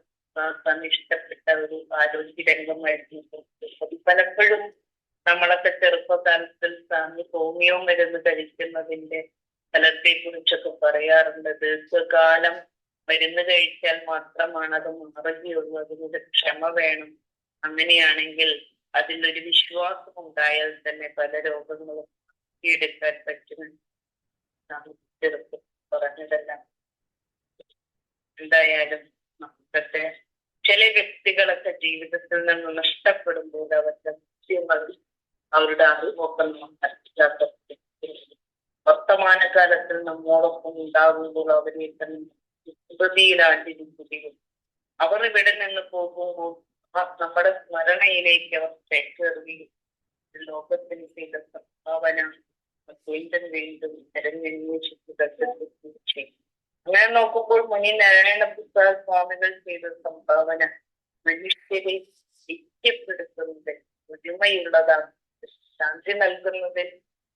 സന്നിഷ്ടപ്പെട്ട ഒരു ആരോഗ്യ രംഗമായിരുന്നു. അത് പലപ്പോഴും നമ്മളൊക്കെ ചെറുപ്പകാലത്തിൽ സ്വാമി ഹോമിയോ മരുന്ന് കഴിക്കുന്നതിന്റെ ഫലത്തെ കുറിച്ചൊക്കെ പറയാറുണ്ട്. ദീർഘകാലം മരുന്ന് കഴിച്ചാൽ മാത്രമാണ് അത് മാറുകയുള്ളൂ. അതിനൊരു ക്ഷമ വേണം. അങ്ങനെയാണെങ്കിൽ അതിലൊരു വിശ്വാസം ഉണ്ടായാൽ തന്നെ പല രോഗങ്ങളും എടുക്കാൻ പറ്റുമെന്ന് ചെറുപ്പം പറഞ്ഞതല്ല. എന്തായാലും നമുക്കൊക്കെ ചില വ്യക്തികളൊക്കെ ജീവിതത്തിൽ നിന്ന് നഷ്ടപ്പെടുമ്പോൾ അവരുടെ ലക്ഷ്യങ്ങൾ, അവരുടെ അറിവൊക്കെ നമ്മൾ മനസ്സിലാക്കി വർത്തമാനകാലത്തിൽ നമ്മോടൊപ്പം ഉണ്ടാകുമ്പോൾ അവരെ സ്മൃതിയിലാണ്ടിരിക്കുകയും അവർ ഇവിടെ നിന്ന് പോകുമ്പോൾ നമ്മുടെ സ്മരണയിലേക്ക് അവർ ചേക്കേറുകയും ലോകത്തിന് ചെയ്ത സംഭാവന വീണ്ടും വീണ്ടും തെരഞ്ഞെടുക്കുകയും ചെയ്യും. അങ്ങനെ നോക്കുമ്പോൾ മുനി നാരായണ പ്രസാദ് സ്വാമികൾ ചെയ്ത സംഭാവന മനുഷ്യരെ ഐക്യപ്പെടുത്തുന്നത്, ഒരുമയുള്ളതാണ്, ശാന്തി നൽകുന്നതിൽ,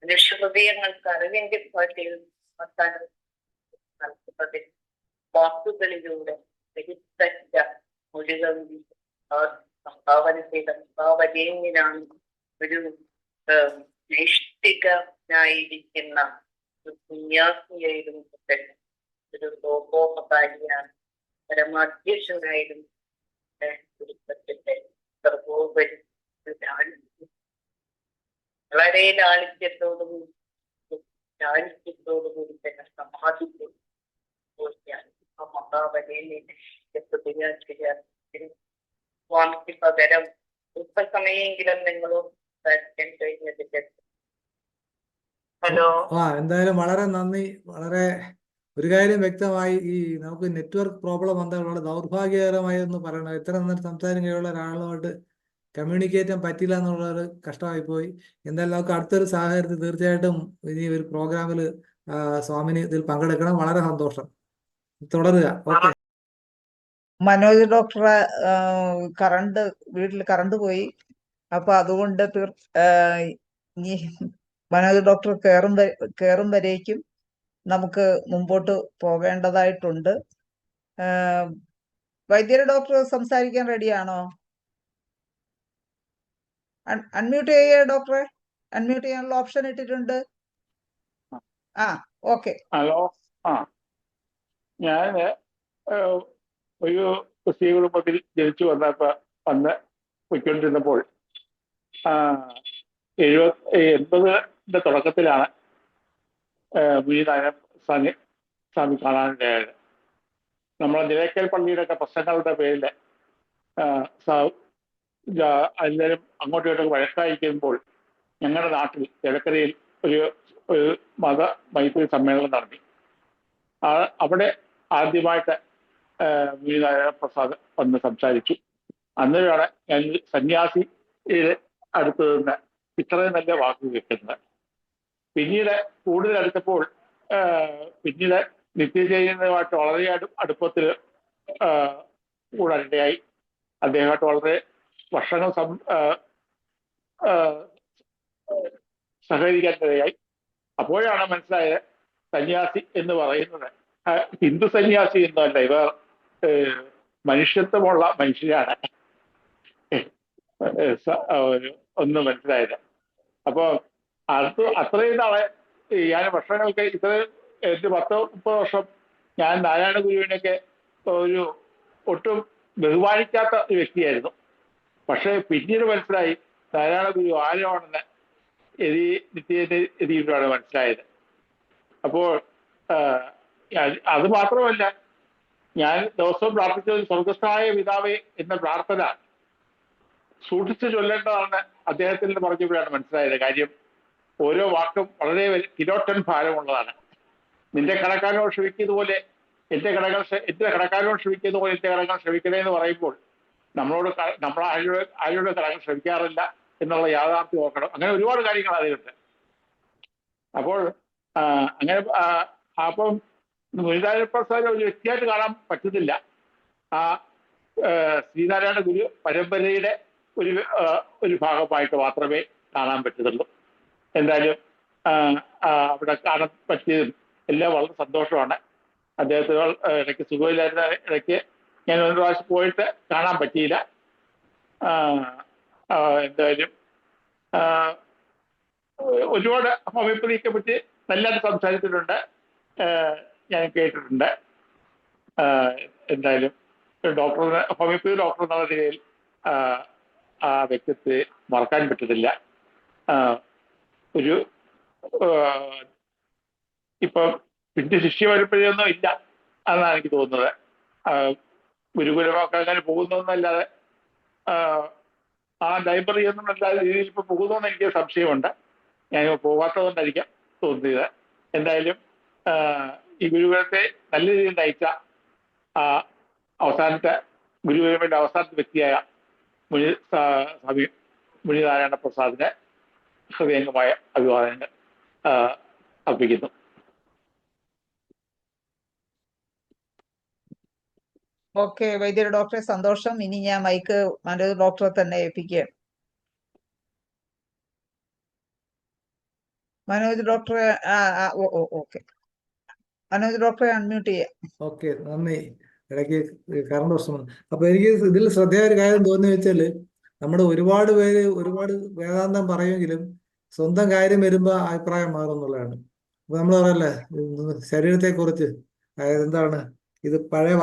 മനുഷ്യഹൃദയങ്ങൾക്ക് അറിവിന്റെ ഭാഷയിൽ നൽകുന്നതിൽ, വാക്കുകളിലൂടെ വെരുത്തറ്റ മൊഴികൾ സംഭാവന ചെയ്ത മഹാവരേണ്യനാണ്. ഒരു നൈഷ്ഠികനായിരിക്കുന്ന ഒരു സന്യാസിയായിരുന്നു. ഒരു ലോകോപകാരിയാണ്. പരമാധ്യക്ഷനായിരുന്നു. സർവോപരി വളരെ ലാളിത്യത്തോടുകൂടി തന്നെ സമാധിക്കും സ്വാമിക്ക് പകരം അല്പസമയെങ്കിലും നിങ്ങളോട് സംസാരിക്കാൻ കഴിഞ്ഞതിന്റെ. ഹലോ. എന്തായാലും വളരെ നന്ദി. വളരെ ഒരു കാര്യം വ്യക്തമായി, ഈ നമുക്ക് നെറ്റ്വർക്ക് പ്രോബ്ലം വന്നാൽ വളരെ ദൗർഭാഗ്യകരമായി എന്ന് പറയണം. ഇത്ര നന്നായിട്ട് സംസാരം കഴിയുള്ള ഒരാളുമായിട്ട് കമ്മ്യൂണിക്കേറ്റ് ചെയ്യാൻ പറ്റില്ല എന്നുള്ളൊരു കഷ്ടമായി പോയി. എന്തായാലും നമുക്ക് അടുത്തൊരു സാഹചര്യത്തിൽ തീർച്ചയായിട്ടും ഇനി ഒരു പ്രോഗ്രാമിൽ സ്വാമിനി ഇതിൽ പങ്കെടുക്കണം. വളരെ സന്തോഷം. തുടരുക. ഓക്കെ. മനോജ് ഡോക്ടറെ വീട്ടിൽ കറണ്ട് പോയി. അപ്പൊ അതുകൊണ്ട് ഇനി മനോജ് ഡോക്ടർ കയറും വരേക്കും നമുക്ക് മുമ്പോട്ട് പോകേണ്ടതായിട്ടുണ്ട്. വൈദ്യര ഡോക്ടർ സംസാരിക്കാൻ റെഡിയാണോ? അൺമ്യൂട്ട് ചെയ്യേ ഡോക്ടറെ. അൺമ്യൂട്ട് ചെയ്യാനുള്ള ഓപ്ഷൻ ഇട്ടിട്ടുണ്ട്. ഓക്കെ. ഹലോ. ഞാൻ ഒരു ക്രിസ്തീയ കുടുംബത്തിൽ ജനിച്ചു വന്ന് പോയിക്കൊണ്ടിരുന്നപ്പോൾ 80ന്റെ തുടക്കത്തിലാണ് സ്വാമി കാണാനിടയായത്. നമ്മളെ നിലയ്ക്കൽ പള്ളിയുടെ ഒക്കെ പ്രശ്നങ്ങളുടെ പേരിൽ എല്ലാവരും അങ്ങോട്ടും ഇങ്ങോട്ടും വഴക്കായിരിക്കുമ്പോൾ ഞങ്ങളുടെ നാട്ടിൽ ചേലക്കരയിൽ ഒരു മൈത്രി സമ്മേളനം നടത്തി. അവിടെ ആദ്യമായിട്ട് നാരായണ പ്രസാദ് വന്ന് സംസാരിച്ചു. അന്നേരമാണ് ഞാൻ സന്യാസിയുടെ അടുത്ത് നിന്ന് ഇത്രയും നല്ല വാക്ക് കേൾക്കുന്നത്. പിന്നീട് കൂടുതൽ അടുത്തപ്പോൾ പിന്നീട് നിത്യജീവനുമായിട്ട് വളരെ അടുപ്പത്തിൽ കൂടാനിടയായി. അദ്ദേഹമായിട്ട് വളരെ വർഷങ്ങൾ സഹകരിക്കാനിടയായി. അപ്പോഴാണ് മനസ്സിലായത് സന്യാസി എന്ന് പറയുന്നത് ഹിന്ദു സന്യാസി എന്നല്ല, ഇവർ മനുഷ്യത്വമുള്ള മനുഷ്യരാണ് ഒന്ന് മനസ്സിലായത്. അപ്പോൾ അത്രയും നാളെ ഞാൻ വർഷങ്ങൾക്ക് ഇത്രയും 10-30 വർഷം ഞാൻ നാരായണ ഗുരുവിനൊക്കെ ഒരു ഒട്ടും ബഹുമാനിക്കാത്ത ഒരു വ്യക്തിയായിരുന്നു. പക്ഷെ പിന്നീട് മനസ്സിലായി നാരായണ ഗുരു ആരാണെന്ന് നിത്യയിലൂടെയാണ് മനസ്സിലായത്. അപ്പോൾ അത് മാത്രമല്ല, ഞാൻ ദിവസവും പ്രാർത്ഥിച്ചത് സ്വർഗസ്ഥനായ പിതാവേ എന്ന പ്രാർത്ഥന സൂക്ഷിച്ചു ചൊല്ലേണ്ടതാണ് അദ്ദേഹത്തിൽ നിന്ന് പറഞ്ഞപ്പോഴാണ് മനസ്സിലായത്. കാര്യം ഓരോ വാക്കും വളരെ കിലോട്ടൺ ഭാരമുള്ളതാണ്. നിന്റെ കടക്കാരോട് ക്ഷമിക്കുന്നതുപോലെ എന്റെ കടക്കാരോട് ക്ഷമിക്കുന്നതുപോലെ എന്റെ കടങ്ങൾ ക്ഷമിക്കണേ എന്ന് പറയുമ്പോൾ നമ്മൾ ആരുടെ കടങ്ങൾ ക്ഷമിക്കാറില്ല എന്നുള്ള യാഥാർത്ഥ്യം ഓർക്കണം. അങ്ങനെ ഒരുപാട് കാര്യങ്ങൾ അതിലുണ്ട്. അപ്പോൾ അങ്ങനെ അപ്പം ഗുരുനാരായണ പ്രസാദ് ഒരു വ്യക്തിയായിട്ട് കാണാൻ പറ്റുന്നില്ല. ആ ശ്രീനാരായണ ഗുരു പരമ്പരയുടെ ഒരു ഭാഗമായിട്ട് മാത്രമേ കാണാൻ പറ്റുന്നുള്ളൂ. എന്തായാലും അവിടെ കാണാൻ പറ്റിയതും എല്ലാം വളരെ സന്തോഷമാണ്. അദ്ദേഹത്തിന് ഇടയ്ക്ക് സുഖമില്ലായിരുന്ന ഇടയ്ക്ക് ഞാൻ ഒരു പ്രാവശ്യം പോയിട്ട് കാണാൻ പറ്റിയില്ല. എന്തായാലും ഒരുപാട് ഹോമിയോപ്പതിയെ പറ്റി നല്ലതായിട്ട് സംസാരിച്ചിട്ടുണ്ട്, ഞാൻ കേട്ടിട്ടുണ്ട്. എന്തായാലും ഹോമിയോപ്പതി ഡോക്ടർ എന്നുള്ള നിലയിൽ ആ വ്യക്തിത്വത്തെ മറക്കാൻ പറ്റത്തില്ല. ഒരു ഇപ്പം പിന്നെ ശിഷ്യ പരമ്പരയൊന്നും ഇല്ല എന്നാണ് എനിക്ക് തോന്നുന്നത്. ഗുരുകുലമൊക്കെ അങ്ങനെ പോകുന്നതെന്നല്ലാതെ ആ ലൈബ്രറി ഒന്നും നല്ല രീതിയിൽ ഇപ്പൊ പോകുന്നതെന്ന് എനിക്ക് സംശയമുണ്ട്. ഞാൻ പോകാത്തതുകൊണ്ടായിരിക്കാം തോന്നിയത്. എന്തായാലും ഈ ഗുരുകുലത്തെ നല്ല രീതിയിൽ നയിച്ച അവസാനത്തെ ഗുരുകുലത്തിന്റെ അവസാനത്തെ വ്യക്തിയായ സ്വാമി മുനിനാരായണ പ്രസാദിന് ഹൃദയംഗമായ അഭിവാദനങ്ങൾ അർപ്പിക്കുന്നു. ഓക്കെ, വൈദ്യർ ഡോക്ടറെ സന്തോഷം. ഇനി ഞാൻ മൈക്ക് മനോജ് ഡോക്ടറെ തന്നെ ഏൽപ്പിക്കുകയാണ്. മനോജ് ഡോക്ടറെ ഓക്കെ, മനോജ് ഡോക്ടറെ അൺമ്യൂട്ട് ചെയ്യാം. ഓക്കെ, നന്ദി. ഇടയ്ക്ക് കറണ്ട് പ്രശ്നമാണ്. അപ്പൊ എനിക്ക് ഇതിൽ ശ്രദ്ധേയ ഒരു കാര്യം തോന്നി വെച്ചാല്, നമ്മുടെ ഒരുപാട് പേര് ഒരുപാട് വേദാന്തം പറയുമെങ്കിലും സ്വന്തം കാര്യം വരുമ്പോ അഭിപ്രായം മാറുന്നുള്ളതാണ്. അപ്പൊ നമ്മൾ പറയല്ലേ ശരീരത്തെ കുറിച്ച്, അതായത് എന്താണ് ഇത് പഴയ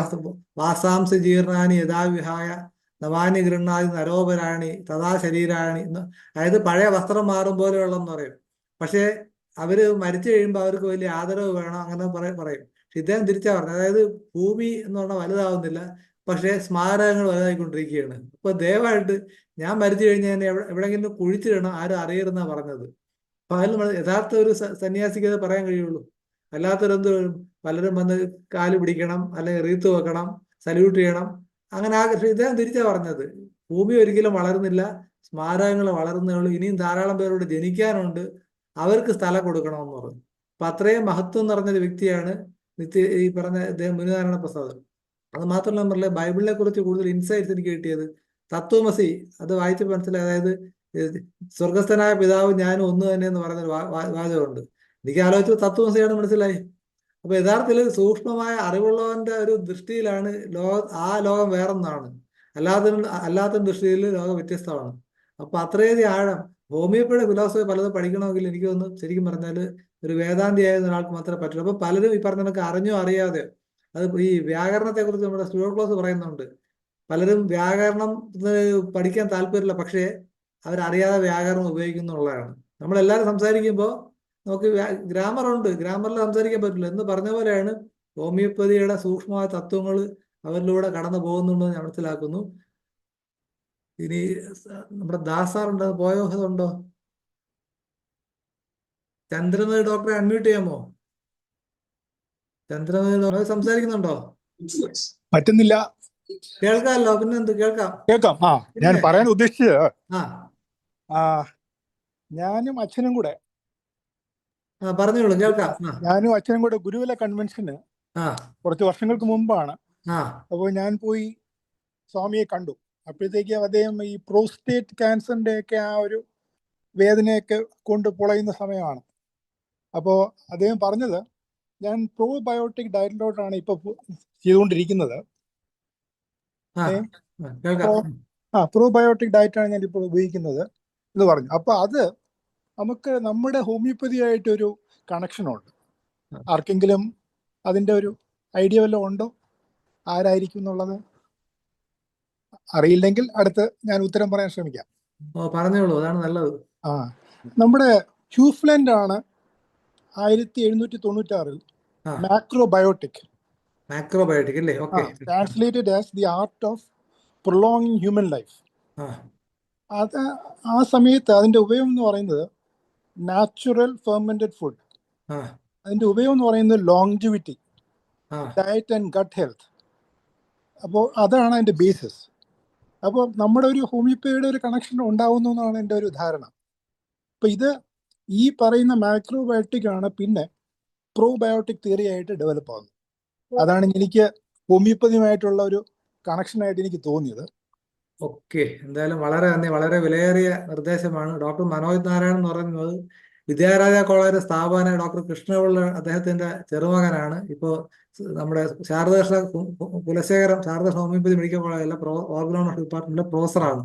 വാസാംസ ജീർണാനി യഥാവിഹായ നവാനി ഗൃഹാദി നരോപരാണി തഥാ ശരീരാണി, അതായത് പഴയ വസ്ത്രം മാറും പോലെയുള്ളതെന്ന് പറയും. പക്ഷെ അവര് മരിച്ചു കഴിയുമ്പോൾ അവർക്ക് വലിയ ആദരവ് വേണം, അങ്ങനെ പറയും. ഇദ്ദേഹം തിരിച്ചാ പറഞ്ഞത്, അതായത് ഭൂമി എന്ന് പറഞ്ഞാൽ വലുതാവുന്നില്ല, പക്ഷേ സ്മാരകങ്ങൾ വലുതായിക്കൊണ്ടിരിക്കുകയാണ്. അപ്പൊ ദയവായിട്ട് ഞാൻ മരിച്ചു കഴിഞ്ഞാൽ എന്നെ എവിടെയെങ്കിലും കുഴിച്ചിടണം, ആരും അറിയരുതെന്നാ പറഞ്ഞത്. അപ്പൊ അതിൽ യഥാർത്ഥ ഒരു സന്യാസിക്ക് അത് പറയാൻ കഴിയുള്ളൂ. അല്ലാത്തൊരെന്ത് പലരും വന്ന് കാല് പിടിക്കണം, അല്ലെങ്കിൽ റീത്ത് വെക്കണം, സല്യൂട്ട് ചെയ്യണം, അങ്ങനെ ഇദ്ദേഹം തിരിച്ചാ പറഞ്ഞത്. ഭൂമി ഒരിക്കലും വളരുന്നില്ല, സ്മാരകങ്ങൾ വളർന്നേ ഉള്ളൂ. ഇനിയും ധാരാളം പേരോട് ജനിക്കാനുണ്ട്, അവർക്ക് സ്ഥലം കൊടുക്കണമെന്ന് പറഞ്ഞു. അപ്പൊ അത്രയും മഹത്വം നിറഞ്ഞൊരു വ്യക്തിയാണ് ഈ പറഞ്ഞ മുനിനാരായണ പ്രസാദ്. അത് മാത്രമല്ല നമ്മളെ ബൈബിളിനെ കുറിച്ച് കൂടുതൽ ഇൻസൈറ്റ്സ് എനിക്ക് കിട്ടിയത് തത്വമസി അത് വായിച്ചപ്പോൾ മനസ്സിലായി. അതായത് സ്വർഗസ്ഥനായ പിതാവ് ഞാനും ഒന്ന് തന്നെ എന്ന് പറയുന്നൊരു വാചകമുണ്ട്. എനിക്ക് ആലോചിച്ചു തത്വമസിയാണ് മനസ്സിലായി. അപ്പൊ യഥാർത്ഥത്തിൽ സൂക്ഷ്മമായ അറിവുള്ളവന്റെ ഒരു ദൃഷ്ടിയിലാണ് ആ ലോകം വേറൊന്നാണ്, അല്ലാത്ത ദൃഷ്ടിയിൽ ലോകം വ്യത്യസ്തമാണ്. അപ്പൊ അത്രയധികം ആഴം ഹോമിയോപ്പതി ഫിലോസഫി പലതും പഠിക്കണമെങ്കിൽ എനിക്ക് തോന്നുന്നു ശരിക്കും പറഞ്ഞാൽ ഒരു വേദാന്തിയായ ഒരാൾക്ക് മാത്രമേ പറ്റുള്ളൂ. അപ്പൊ പലരും ഈ പറഞ്ഞതൊക്കെ അറിഞ്ഞോ അറിയാതെ, അത് ഈ വ്യാകരണത്തെ കുറിച്ച് നമ്മുടെ സ്റ്റുഡന്റ് ക്ലാസ് പറയുന്നുണ്ട്. പലരും വ്യാകരണം പഠിക്കാൻ താല്പര്യമില്ല, പക്ഷേ അവരറിയാതെ വ്യാകരണം ഉപയോഗിക്കുന്നുള്ളതാണ്. നമ്മളെല്ലാവരും സംസാരിക്കുമ്പോൾ നമുക്ക് ഗ്രാമറുണ്ട്, ഗ്രാമറിൽ സംസാരിക്കാൻ പറ്റില്ല എന്ന് പറഞ്ഞ പോലെയാണ് ഹോമിയോപ്പതിയുടെ സൂക്ഷ്മമായ തത്വങ്ങൾ അവരിലൂടെ കടന്നു പോകുന്നുണ്ടെന്ന് ഞാൻ മനസ്സിലാക്കുന്നു. ഇനി നമ്മുടെ ദാസാറുണ്ട്, പോയോ അതുണ്ടോ? ചന്ദ്രമതി ഡോക്ടറെ അൺമ്യൂട്ട് ചെയ്യാമോ? ചന്ദ്രമതി ഡോക്ടർ സംസാരിക്കുന്നുണ്ടോ? പറ്റുന്നില്ല. കേൾക്കാമല്ലോ, പിന്നെ എന്ത് കേൾക്കാം. കേൾക്കാം. ഞാൻ പറയാൻ ഉദ്ദേശിച്ചത് ഞാനും അച്ഛനും കൂടെ പറഞ്ഞോളൂ, കേൾക്കാം. ഞാനും അച്ഛനും കൂടെ ഗുരുകുല കൺവെൻഷന് കുറച്ച് വർഷങ്ങൾക്ക് മുമ്പാണ്. അപ്പോൾ ഞാൻ പോയി സ്വാമിയെ കണ്ടു. അപ്പോഴത്തേക്ക് അദ്ദേഹം ഈ പ്രോസ്റ്റേറ്റ് ക്യാൻസറിന്റെ ഒക്കെ ആ ഒരു വേദനയൊക്കെ കൊണ്ട് പൊളയുന്ന സമയമാണ്. അപ്പോൾ അദ്ദേഹം പറഞ്ഞത്, ഞാൻ പ്രോബയോട്ടിക് ഡയറ്റിലോട്ടാണ് ഇപ്പൊ ചെയ്തുകൊണ്ടിരിക്കുന്നത്. പ്രോബയോട്ടിക് ഡയറ്റാണ് ഞാൻ ഇപ്പോൾ ഉപയോഗിക്കുന്നത് എന്ന് പറഞ്ഞു. അപ്പൊ അത് നമുക്ക് നമ്മുടെ ഹോമിയോപ്പതിയായിട്ടൊരു കണക്ഷനുണ്ട്. ആർക്കെങ്കിലും അതിന്റെ ഒരു ഐഡിയ വല്ലതും ഉണ്ടോ, ആരായിരിക്കും എന്നുള്ളത്? അറിയില്ലെങ്കിൽ അടുത്ത് ഞാൻ ഉത്തരം പറയാൻ ശ്രമിക്കാം. പറഞ്ഞോളൂ, അതാണ് നല്ലത്. നമ്മുടെ ഹ്യൂഫ്ലൻഡ് ആണ് 1796 മാക്രോബയോട്ടിക് അല്ലേ? Translated as the art of prolonging human life. അത് ആ സമയത്ത് അതിന്റെ ഉപയോഗം എന്ന് പറയുന്നത് നാച്ചുറൽ ഫെർമെന്റഡ് ഫുഡ്, അതിന്റെ ഉപയോഗം എന്ന് പറയുന്നത് longevity, diet and gut health. അപ്പോൾ അതാണ് അതിന്റെ ബേസിസ്. അപ്പോൾ നമ്മുടെ ഒരു ഹോമിയോപ്പതിയുടെ ഒരു കണക്ഷൻ ഉണ്ടാവുന്നു എന്നാണ് എൻ്റെ ഒരു ധാരണ. അപ്പൊ ഇത് ഈ പറയുന്ന മാക്രോബയോട്ടിക് ആണ് പിന്നെ പ്രോബയോട്ടിക് തിയറി ആയിട്ട് ഡെവലപ്പ് ആകുന്നത്. അതാണ് എനിക്ക് ഹോമിയോപ്പതിയുമായിട്ടുള്ള ഒരു കണക്ഷനായിട്ട് എനിക്ക് തോന്നിയത്. എന്തായാലും വളരെ നന്ദി. വളരെ വിലയേറിയ നിർദ്ദേശമാണ്. ഡോക്ടർ മനോജ് നാരായണൻ എന്ന് പറയുന്നത് വിദ്യാരാജ കോളേജ് സ്ഥാപന ഡോക്ടർ കൃഷ്ണപിള്ള അദ്ദേഹത്തിന്റെ ചെറുമകനാണ്. ഇപ്പോൾ നമ്മുടെ ശാരദകൃഷ്ണ കുലശേഖരം ശാരദകൃഷ്ണ ഹോമിയോപ്പതി മെഡിക്കൽ കോളേജിലെ ഓർഗനോളജി ഡിപ്പാർട്ട്മെന്റിലെ പ്രൊഫസറാണ്.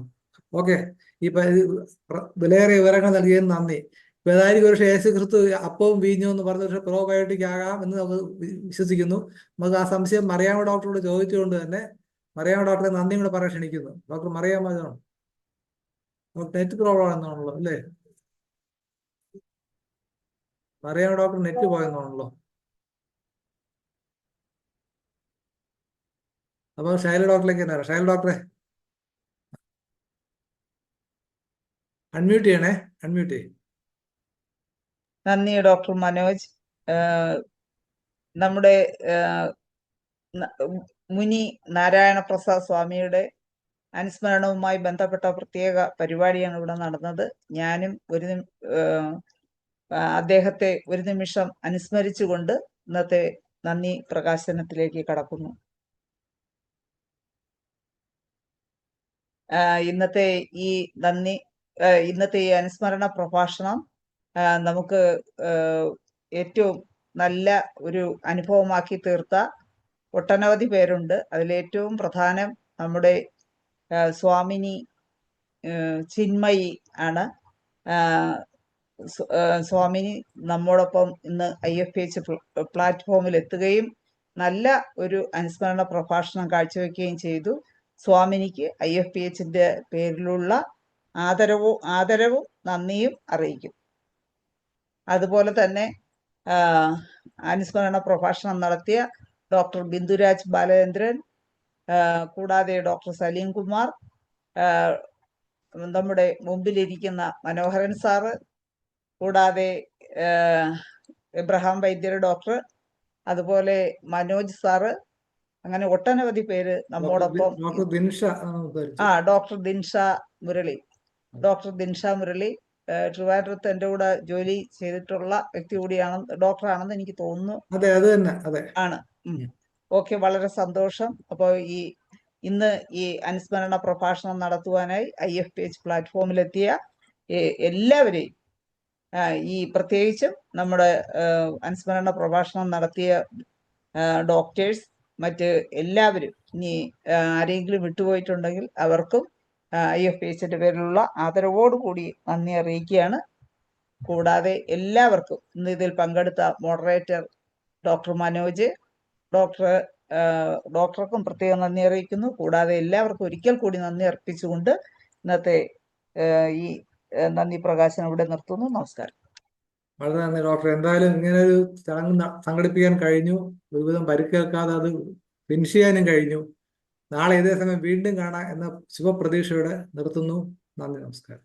ഈ വിലയേറിയ വിവരങ്ങൾ നൽകിയതിന് നന്ദി. ഇപ്പൊ ഏതായാലും ഒരു യേശു ക്രിസ്തു അപ്പവും വീഞ്ഞു എന്ന് പറഞ്ഞ പക്ഷേ പ്രോബയോട്ടിക് ആകാം എന്ന് നമുക്ക് വിശ്വസിക്കുന്നു. നമുക്ക് ആ സംശയം മറിയാമ്മ ഡോക്ടറോട് ചോദിച്ചുകൊണ്ട് തന്നെ മറിയാമ്മ ഡോക്ടറെ നന്ദിയും കൂടെ പറയാൻ ക്ഷണിക്കുന്നു. ഡോക്ടർ മറിയാമ്മ നെറ്റ് പ്രോബ്ലം എന്നാണല്ലോ അല്ലേ? മറിയാമ്മ ഡോക്ടർ നെറ്റ് പോയെന്നാണല്ലോ. അപ്പൊ ശൈല ഡോക്ടറിലേക്ക് തന്നെ വരാം. ശൈല ഡോക്ടറെ അൺമ്യൂട്ട് ചെയ്യണേ, അൺമ്യൂട്ട് ചെയ്യും. നന്ദി ഡോക്ടർ മനോജ്. നമ്മുടെ മുനി നാരായണ പ്രസാദ് സ്വാമിയുടെ അനുസ്മരണവുമായി ബന്ധപ്പെട്ട പ്രത്യേക പരിപാടിയാണ് ഇവിടെ നടന്നത്. ഞാനും അദ്ദേഹത്തെ ഒരു നിമിഷം അനുസ്മരിച്ചുകൊണ്ട് ഇന്നത്തെ നന്ദി പ്രകാശനത്തിലേക്ക് കടക്കുന്നു. ഇന്നത്തെ ഈ അനുസ്മരണ പ്രഭാഷണം നമുക്ക് ഏറ്റവും നല്ല ഒരു അനുഭവമാക്കി തീർത്ത ഒട്ടനവധി പേരുണ്ട്. അതിലേറ്റവും പ്രധാനം നമ്മുടെ സ്വാമിനി ചിന്മയി ആണ്. സ്വാമിനി നമ്മോടൊപ്പം ഇന്ന് IFPH പ്ലാറ്റ്ഫോമിൽ എത്തുകയും നല്ല ഒരു അനുസ്മരണ പ്രഭാഷണം കാഴ്ചവെക്കുകയും ചെയ്തു. സ്വാമിനിക്ക് IFPHന്റെ പേരിലുള്ള ആദരവും നന്ദിയും അറിയിക്കും. അതുപോലെ തന്നെ അനുസ്മരണ പ്രഭാഷണം നടത്തിയ ഡോക്ടർ ബിന്ദുരാജ് ബാലചന്ദ്രൻ, കൂടാതെ ഡോക്ടർ സലീം കുമാർ, നമ്മുടെ മുമ്പിലിരിക്കുന്ന മനോഹരൻ സാറ്, കൂടാതെ എബ്രഹാം വൈദ്യർ ഡോക്ടർ, അതുപോലെ മനോജ് സാറ്, അങ്ങനെ ഒട്ടനവധി പേര് നമ്മോടൊപ്പം. ഡോക്ടർ ദിൻഷ മുരളി ട്രിവാൻഡ്രത്ത് എൻ്റെ കൂടെ ജോലി ചെയ്തിട്ടുള്ള വ്യക്തി കൂടിയാണ്, ഡോക്ടറാണെന്ന് എനിക്ക് തോന്നുന്നു. ആണ്. ഓക്കെ, വളരെ സന്തോഷം. അപ്പോൾ ഇന്ന് ഈ അനുസ്മരണ പ്രഭാഷണം നടത്തുവാനായി IFPH പ്ലാറ്റ്ഫോമിലെത്തിയ എല്ലാവരെയും, പ്രത്യേകിച്ചും നമ്മുടെ അനുസ്മരണ പ്രഭാഷണം നടത്തിയ ഡോക്ടേഴ്സ്, മറ്റ് എല്ലാവരും, ഇനി ആരെങ്കിലും വിട്ടുപോയിട്ടുണ്ടെങ്കിൽ അവർക്കും IFPHന്റെ പേരിലുള്ള ആദരവോടുകൂടി നന്ദി അറിയിക്കുകയാണ്. കൂടാതെ എല്ലാവർക്കും ഇന്ന് ഇതിൽ പങ്കെടുത്ത മോഡറേറ്റർ ഡോക്ടർ മനോജ്, ഡോക്ടർക്കും പ്രത്യേകം നന്ദി അറിയിക്കുന്നു. കൂടാതെ എല്ലാവർക്കും ഒരിക്കൽ കൂടി നന്ദി അർപ്പിച്ചുകൊണ്ട് ഇന്നത്തെ ഈ നന്ദി പ്രകാശനം ഇവിടെ നിർത്തുന്നു. നമസ്കാരം. വളരെ നന്ദി ഡോക്ടർ. എന്തായാലും ഇങ്ങനെ ഒരു ചടങ്ങ് സംഘടിപ്പിക്കാൻ കഴിഞ്ഞു. ഒരുവിധം പരിക്കേൽക്കാതെ അത് ഫിനിഷ് ചെയ്യാനും കഴിഞ്ഞു. നാളെ ഇതേ സമയം വീണ്ടും കാണാം എന്ന ശുഭപ്രതീക്ഷയോടെ നിർത്തുന്നു. നന്ദി, നമസ്കാരം.